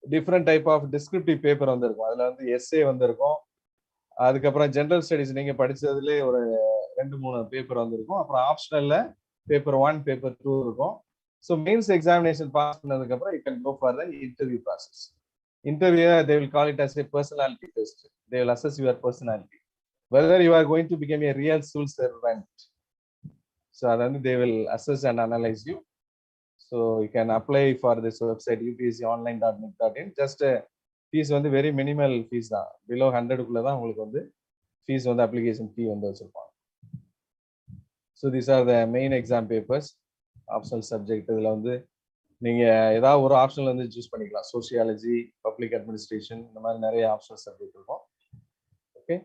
different type of descriptive paper வந்து இருக்கும். அதுல வந்து எஸ்ஏ வந்து இருக்கும். அதுக்கப்புறம் ஜெனரல் ஸ்டடிஸ் நீங்க படிச்சதுலேயே ஒரு 2-3 பேப்பர் வந்து இருக்கும். அப்புறம் ஆப்ஷனல்ல பேப்பர் 1, பேப்பர் 2 இருக்கும். So mains examination pass பண்ணதுக்கு அப்புறம் you can go for the interview process. Interview, they will call it as a personality test. They will assess your personality, whether you are going to become a real civil servant. So then they will assess and analyze you. So you can apply for this website upsconline.net.in. Just fees வந்து very minimal fees தான், below 100 குள்ள தான் உங்களுக்கு வந்து fees வந்து application fee வந்து வச்சிருப்பாங்க. So these are the main exam papers. Optional subject இதுல வந்து நீங்க ஏதாவது ஒரு ஆப்ஷன்ல வந்து சூஸ் பண்ணிக்கலாம். சோசியாலஜி, பப்ளிக் அட்மினிஸ்ட்ரேஷன், இந்த மாதிரி நிறைய ஆப்ஷனல் சப்ஜெக்ட் இருக்கும். Okay,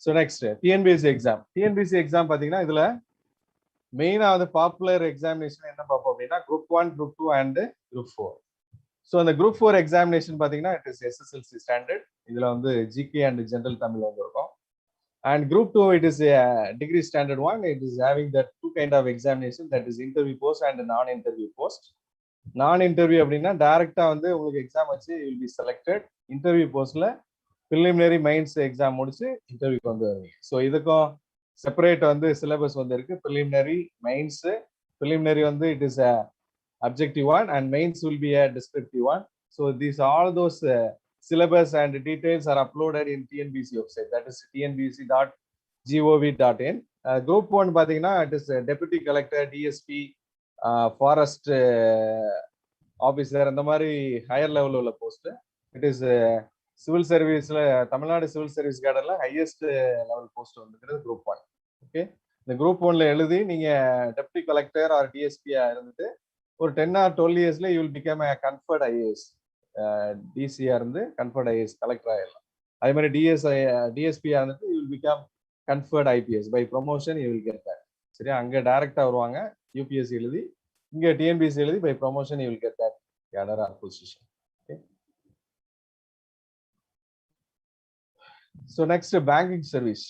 so next TNPSC exam. TNPSC exam பாத்தீங்கன்னா இதுல மெயினா வந்து பாப்புலர் எக்ஸாமினேஷன் என்ன பார்ப்போம் அப்படின்னா group 1, group 2 and group 4. So அந்த குரூப் 4 எக்ஸாமினேஷன் பாத்தீங்கன்னா இட் இஸ் SSLC ஸ்டாண்டர்ட். இதுல வந்து ஜிகே அண்ட் ஜெனரல் தமிழ் வந்து இருக்கும். And group 2, it is a degree standard 1. It is having that 2 kind of examination, that is interview post and non-interview post. Non-interview அப்படின்னா டைரக்டா வந்து உங்களுக்கு exam வச்சு you will be selected. Interview postல preliminary mains exam முடிச்சு இன்டர்வியூக்கு வந்து வருவீங்க. So இதுக்கும் செப்பரேட் வந்து சிலபஸ் வந்து இருக்கு. preliminary, mains. preliminary வந்து it is a objective one and mains will be a descriptive one. So these all those syllabus and details are uploaded in TNBC website, that is tnbc.gov.in. Group 1 பாத்தீங்கன்னா it is deputy collector, DSP, forest officer, அந்த மாதிரி higher level உள்ள post. It is civil சர்வீஸ்ல Tamil Nadu civil service கேடர்ல highest level post வந்துக்கிறது group 1. Okay, இந்த group 1ல எழுதி நீங்க டெப்டி கலெக்டர் ஆர் டிஎஸ்பியா இருந்துட்டு ஒரு 10 or 12 இயர்ஸ்ல you will become conferred IAS. டிசியா இருந்து கன்ஃபர்ட் ஐஏஎஸ் கலெக்டர் ஆயிடலாம். அதே மாதிரி டிஎஸ்பியா இருந்துட்டு you will become conferred IPS. By promotion you will get that. சரியா, அங்க டைரக்டா வருவாங்க யூபிஎஸ்சி எழுதி, இங்க டிஎன்பிஎஸ்சி எழுதி by promotion you will get that cadre or position. So next, banking service.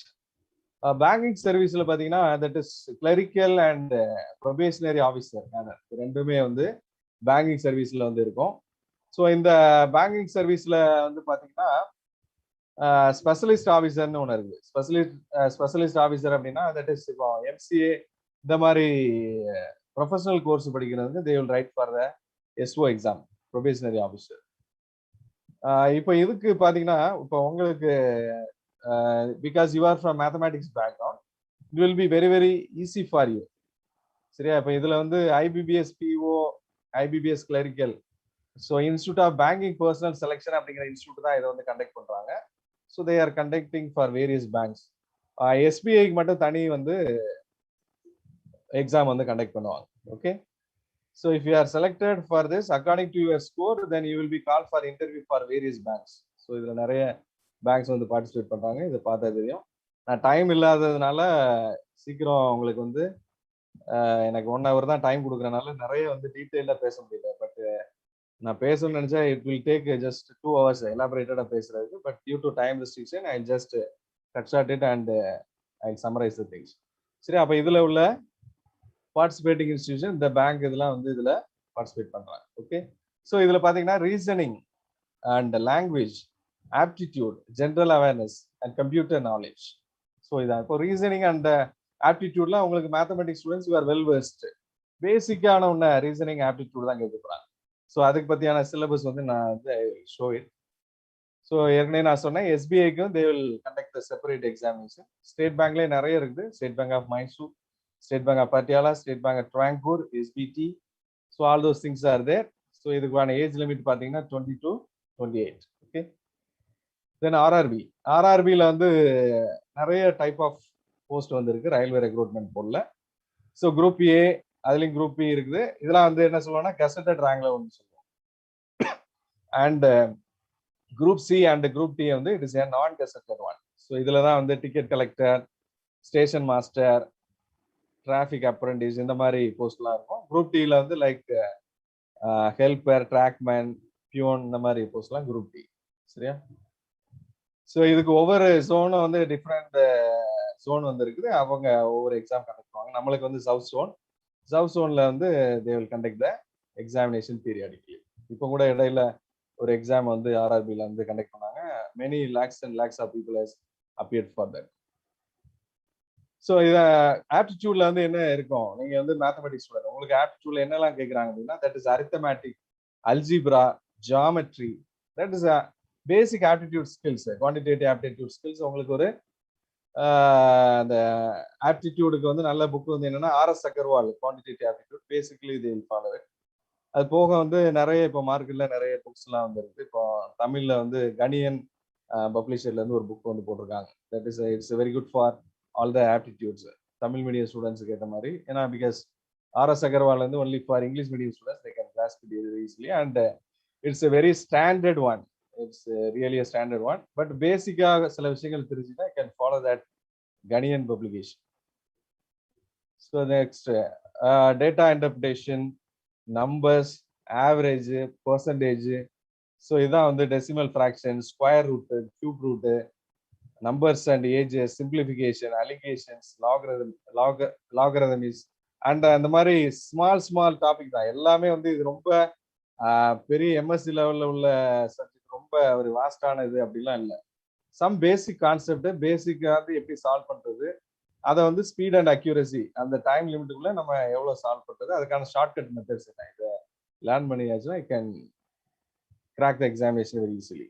Banking service ல பாத்தீங்கன்னா that is clerical and probationary officer ரெண்டுமே வந்து பேங்கிங் சர்வீஸ்ல வந்து இருக்கும். ஸோ இந்த பேங்கிங் சர்வீஸ்ல வந்து பாத்தீங்கன்னா ஸ்பெஷலிஸ்ட் ஆஃபீஸர்னு ஒன்று இருக்கு. ஸ்பெஷலிஸ்ட் ஆஃபீஸர் அப்படின்னா தட் இஸ் இப்போ எம்சிஏ இந்த மாதிரி ப்ரொஃபஷனல் கோர்ஸ் படிக்கிறதுக்கு they will write for the SO exam, probationary officer. இப்போ இதுக்கு பாத்தீங்கன்னா இப்போ உங்களுக்கு because you are from mathematics background, it will be very very easy for you. சரியா, இப்போ இதுல வந்து IBPS PO, IBPS clerical, so institute of banking personnel selection அப்படிங்கிற இன்ஸ்டியூட் தான் இதை வந்து கண்டக்ட் பண்றாங்க. So they are conducting for various banks. எஸ்பிஐக்கு மட்டும் தனி வந்து எக்ஸாம் வந்து கண்டக்ட் பண்ணுவாங்க. Okay, so if you are selected for this according to your score, then you will be called for interview for various banks. So இதுல நிறைய banks வந்து participate பண்றாங்க. இதை பார்த்தா தெரியும். நான் டைம் இல்லாததுனால சீக்கிரம் உங்களுக்கு வந்து எனக்கு 1 hour தான் டைம் கொடுக்குறதுனால நிறைய வந்து டீட்டெயிலாக பேச முடியல. பட் நான் பேசணும்னு நினைச்சா it will take just 2 hours எலாபரேட்டடா பேசுறதுக்கு. But due to time restriction I just cut short it and I summarize the things. சரி, அப்போ இதுல உள்ள பார்ட்டிசிபேட்டிங் இன்ஸ்டிடியூஷன் இந்த பேங்க் இதெல்லாம் வந்து இதுல பார்ட்டிசிபேட் பண்றாங்க. ஓகே, ஸோ இதுல பாத்தீங்கன்னா reasoning and language, aptitude, general awareness and computer knowledge. So இதான் இப்போ ரீசனிங் அண்ட் ஆப்டிடியூட்லாம் உங்களுக்கு mathematics students you are well west. பேசிக்கான ஒன்று ரீசனிங் ஆப்டிடியூட் தான் கேட்குறாங்க. ஸோ அதுக்கு பத்தியான சிலபஸ் வந்து நான் வந்து ஷோ இட். ஸோ ஏற்கனவே நான் சொன்னேன் எஸ்பிஐக்கும் they will conduct separate examination. State பேங்க்லேயே நிறைய இருக்குது. State bank of Mysore, State Bank of Patiala, State Bank of Trivandrum, SBT. So all those things are there. So இதுக்கான ஏஜ் லிமிட் பாத்தீங்கன்னா 20 to 28. Okay, then RRB. ஆர்ஆர்பியில் வந்து நிறைய type of post வந்து இருக்கு ரயில்வே ரெக்ரூட்மெண்ட் போர்டில். ஸோ குரூப் ஏ, அதுலேயும் group B இருக்குது. இதெல்லாம் வந்து என்ன சொல்லுவோம்னா கெசட்டட் ரேங்க்ல ஒன்று சொல்லுவோம். And group C and group D வந்து it is a non gazetted one. So இதில் தான் வந்து ticket collector, station master, traffic apprentice இந்த மாதிரி போஸ்ட்லாம் இருக்கும். குரூப் டியில் வந்து லைக் ஹெல்பர், ட்ராக்மேன், பியூன் இந்த மாதிரி போஸ்ட்லாம் குரூப் டி. சரியா, ஸோ இதுக்கு ஒவ்வொரு ஜோனும் வந்து டிஃப்ரெண்ட் ஜோன் வந்து இருக்குது. அவங்க ஒவ்வொரு எக்ஸாம் கண்டக்ட் பண்ணுவாங்க. நம்மளுக்கு வந்து சவுத் ஜோன். சவுத் ஜோன்ல வந்து தே will conduct the examination periodically. இப்போ கூட இடையில ஒரு எக்ஸாம் வந்து ஆர்ஆர்பியில் வந்து கண்டக்ட் பண்ணாங்க. Many lakhs and lakhs of people has appeared for that. So இதை ஆப்டிடியூட்ல வந்து என்ன இருக்கும், நீங்க வந்து மேத்தமெட்டிக்ஸ் ஸ்டூடெண்ட், உங்களுக்கு ஆப்டிடியூட்ல என்னெல்லாம் கேட்குறாங்க அப்படின்னா that is arithmetic, algebra, geometry, that is basic aptitude skills, quantitative aptitude skills. உங்களுக்கு ஒரு அந்த ஆப்டிடியூடுக்கு வந்து நல்ல புக் வந்து என்னன்னா RS Agarwal quantitative aptitude, basically இது ஃபாலோ. அது போக வந்து நிறைய இப்போ மார்க்கெட்ல நிறைய புக்ஸ் எல்லாம் வந்து இருக்கு. இப்போ தமிழ்ல வந்து கணியன் பப்ளிஷர்ல இருந்து ஒரு புக் வந்து போட்டிருக்காங்க. That is it's very good for all the aptitudes, Tamil medium students ஏற்ற மாதிரி. ஏன்னா பிகாஸ் ஆர்எஸ் அகர்வால் வந்து only for English medium students they can grasp it easily and it's a very standard one. It's really a standard one, but பேசிக்காக சில விஷயங்கள் தெரிஞ்சுன்னா can follow that Ghanaian publication. So next, data interpretation, numbers, average, percentage. So இதான் வந்து decimal fraction, square root, cube root, numbers and ages, simplification, allocations, logarithms and அந்த மாதிரி small topic தான் எல்லாமே. வந்து இது ரொம்ப பெரிய எம்எஸ்சி லெவல்ல உள்ள சப்ஜெக்ட், ரொம்ப ஒரு வாஸ்டானது அப்படிலாம் இல்லை. சம் பேசிக் கான்செப்ட், பேசிக்காக எப்படி சால்வ் பண்றது, அதை வந்து ஸ்பீட் அண்ட் அக்யூரசி அந்த டைம் லிமிட்டுக்குள்ள நம்ம எவ்வளவு சால்வ் பண்றது, அதுக்கான ஷார்ட்கட் மெத்தட்ஸ் என்ன, இதை லேர்ன் பண்ணியாச்சுன்னா I can crack the examination very easily.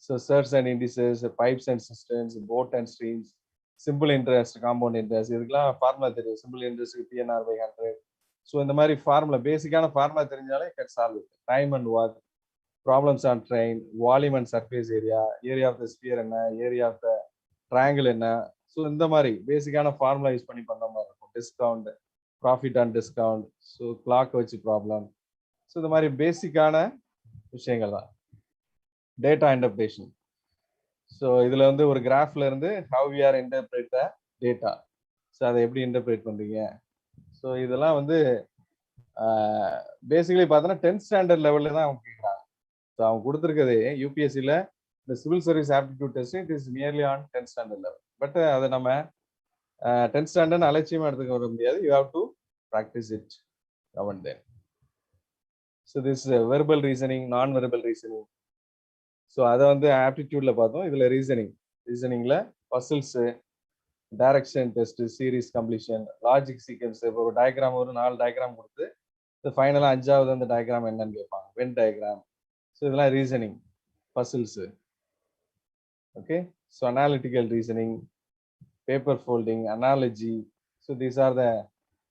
So surds and indices, pipes and cisterns, boat and streams, simple interest, compound interest. இதுக்கெல்லாம் ஃபார்முலா தெரியும். Simple interest PNR by 100. So இந்த மாதிரி formula பேசிக்கான formula தெரிஞ்சாலே can solve it. Time and work, problems on train, volume and surface area, area of the sphere என்ன, area of the triangle என்ன. So இந்த மாதிரி பேசிக்கான ஃபார்முலா யூஸ் பண்ணி பண்ண மாதிரி இருக்கும். Discount, profit and discount, so clock வச்சு ப்ராப்ளம். ஸோ இந்த மாதிரி பேசிக்கான விஷயங்கள் தான். Data interpretation. ஸோ இதில் வந்து ஒரு கிராஃப்ல இருந்து how we are interpret the data. So அதை எப்படி இன்டர்பிரேட் பண்ணுறீங்க. ஸோ இதெல்லாம் வந்து பேசிக்கலி பார்த்தோன்னா 10th ஸ்டாண்டர்ட் லெவலில் தான் அவங்க கேட்குறாங்க. ஸோ அவங்க கொடுத்துருக்குது யூபிஎஸ்சியில் இந்த civil service aptitude test it is nearly on 10th standard level. But அதை நம்ம 10th ஸ்டாண்டர்ட் அலட்சியமாக எடுத்துக்க வர முடியாது. You have to practice it now and then. So this is verbal reasoning, non-verbal reasoning. So அதை வந்து ஆப்டிடியூட்ல பார்த்தோம். இதில் ரீசனிங்ல puzzles, direction test, series completion, logic sequence. இப்போ ஒரு டயக்ராம் ஒரு 4 டயக்ராம் கொடுத்து ஃபைனலாக 5வது அந்த டயக்ராம் என்னன்னு கேட்பாங்க, வென் டயக்ராம். ஸோ இதெல்லாம் reasoning, puzzles. Okay, so analytical reasoning, paper folding, analogy. So these are the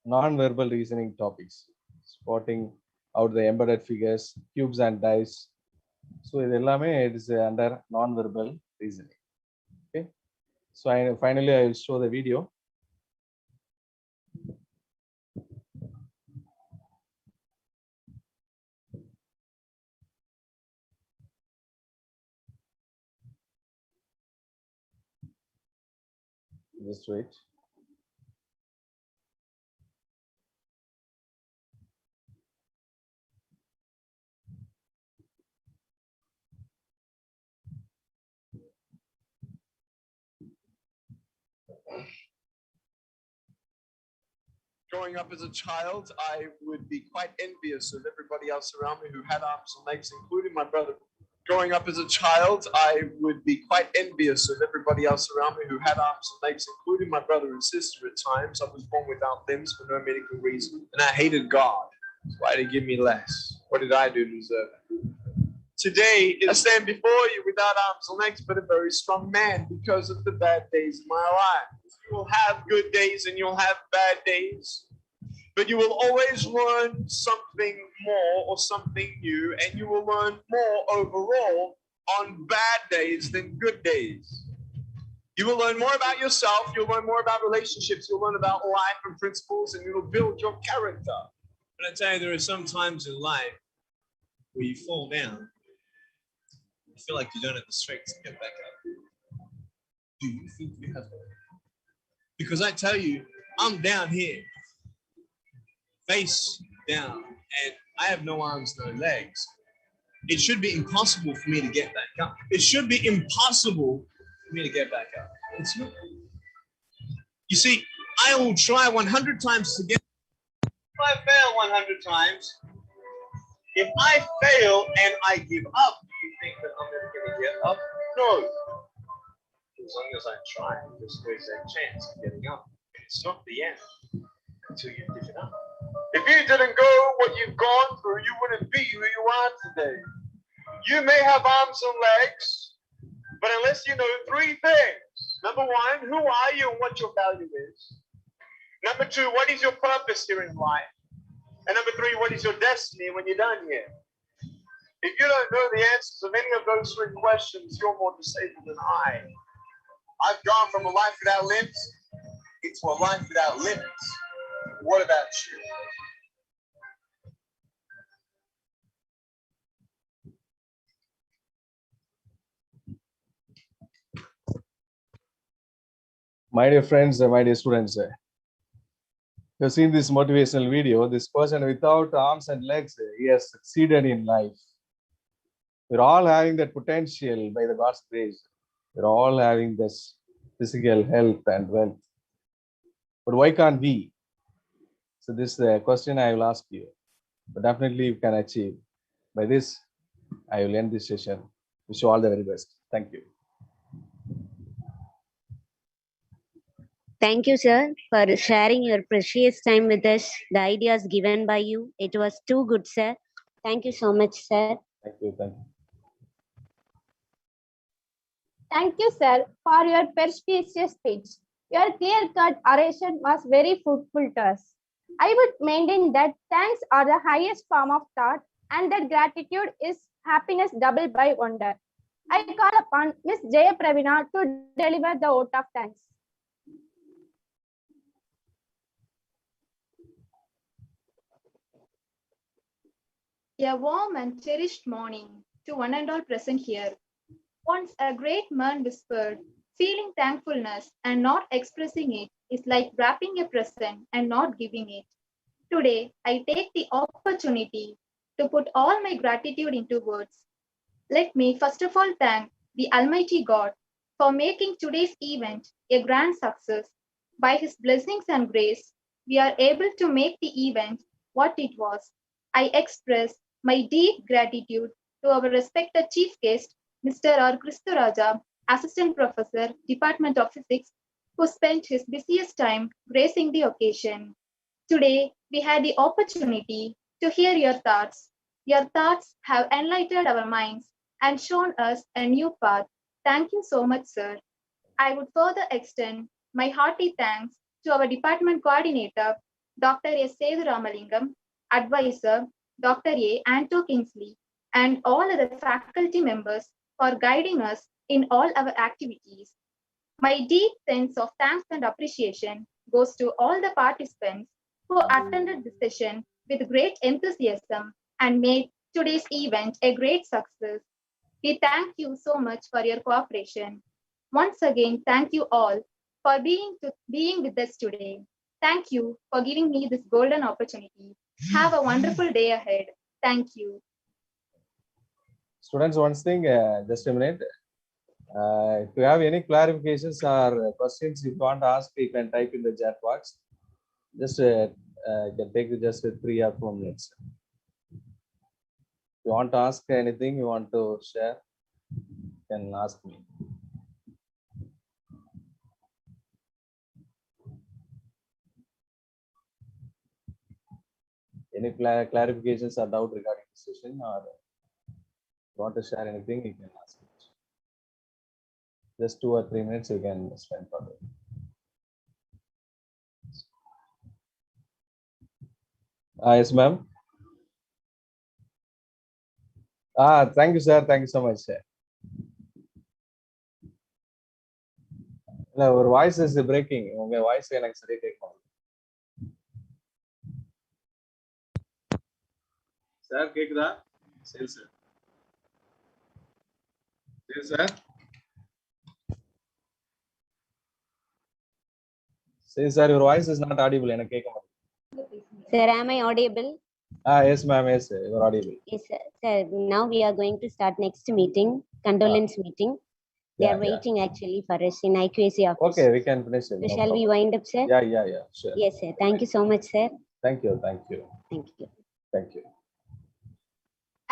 non-verbal reasoning topics. Spotting out the embedded figures, cubes and dice. So இது எல்லாமே it is under non-verbal reasoning. Okay, so finally I will show the video. Just wait. Growing up as a child, I would be quite envious of everybody else around me who had arms and legs, including my brother. Growing up as a child, I would be quite envious of everybody else around me who had arms and legs, including my brother and sister at times. I was born without limbs for no medical reason, and I hated God. Why did he give me less? What did I do to deserve it? Today, I stand before you without arms and legs, but a very strong man because of the bad days of my life. You'll have good days and you'll have bad days, but you will always learn something more or something new, and you will learn more overall on bad days than good days. You will learn more about yourself, you'll learn more about relationships, you'll learn about life and principles, and it'll build your character. But I tell you, there are some times in life where you fall down. You feel like you don't have the strength to get back up. Do you think you have it? Because I tell you, I'm down here, face down, and I have no arms, no legs. It should be impossible for me to get back up. It should be impossible for me to get back up. It's not. You see, I will try 100 times to get. If I fail 100 times, if I fail and I give up, do you think that I'm never going to get up? No. As long as I try, there's always that chance of getting up. It's not the end until you give it up. If you didn't go what you've gone through, you wouldn't be who you are today. You may have arms and legs, but unless you know 3 things. Number 1, who are you and what your value is? Number 2, what is your purpose here in life? And number 3, what is your destiny when you're done here? If you don't know the answers of any of those 3 questions, you're more disabled than I. I've gone from a life without limbs into a life without limits. What about you? My dear friends, my dear students, you have seen this motivational video. This person without arms and legs, he has succeeded in life. We're all having that potential by the God's grace. We're all having this physical health and wealth. But why can't we? So this is the question I will ask you. But definitely you can achieve. By this, I will end this session. Wish you all the very best. Thank you. Thank you, sir, for sharing your precious time with us. The ideas given by you, it was too good, sir. Thank you so much, sir. Thank you. Thank you. Thank you, sir, for your perspicacious speech. Your clear-cut oration was very fruitful to us. I would maintain that thanks are the highest form of thought and that gratitude is happiness doubled by wonder. I call upon Miss Jaya Pravina to deliver the vote of thanks. A warm and cherished morning to one and all present here. Once a great man whispered, feeling thankfulness and not expressing it is like wrapping a present and not giving it. Today, I take the opportunity to put all my gratitude into words. Let me first of all thank the Almighty God for making today's event a grand success. By His blessings and grace, we are able to make the event what it was. I express my deep gratitude to our respected chief guest, Mr. R. Kristuraja, Assistant Professor, Department of Physics, who spent his busiest time gracing the occasion. Today, we had the opportunity to hear your thoughts. Your thoughts have enlightened our minds and shown us a new path. Thank you so much, sir. I would further extend my hearty thanks to our department coordinator, Dr. S. Ramalingam, advisor, Dr. A. Anto Kingsley, and all other faculty members for guiding us in all our activities. My deep sense of thanks and appreciation goes to all the participants who attended the session with great enthusiasm and made today's event a great success. We thank you so much for your cooperation. Once again, thank you all for being with us today. Thank you for giving me this golden opportunity. Have a wonderful day ahead. Thank you. Students, one thing, just a minute. If you have any clarifications or questions you want to ask, you can type in the chat box. Just you can take just 3 or 4 minutes. If you want to ask anything, you want to share, you can ask me. Any clarifications or doubt regarding the session, or want to share anything, you can ask it. Just 2 or 3 minutes you can spend for it. Yes, ma'am. Thank you, sir. Thank you so much, sir. Our voice is breaking. Your voice is actually taking. Sir, கேக்குதா? சரி sir. Yes, sir. Say, sir, your voice is not audible. Sir, am I audible? Yes, ma'am. Yes, sir, you are audible. Yes, sir. Sir, now we are going to start next meeting, condolence meeting. They are waiting actually for us in IQAC office. Okay, we can finish it. So shall we wind up, sir? Yeah, sure. Yes, sir. Thank you so much, sir. Thank you. Thank you. Thank you.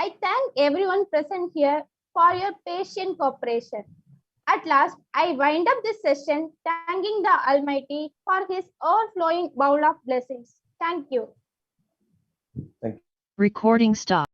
I thank everyone present here for your patient cooperation. At last, I wind up this session thanking the Almighty for His overflowing bowl of blessings. Thank you. Thank you. Recording stop.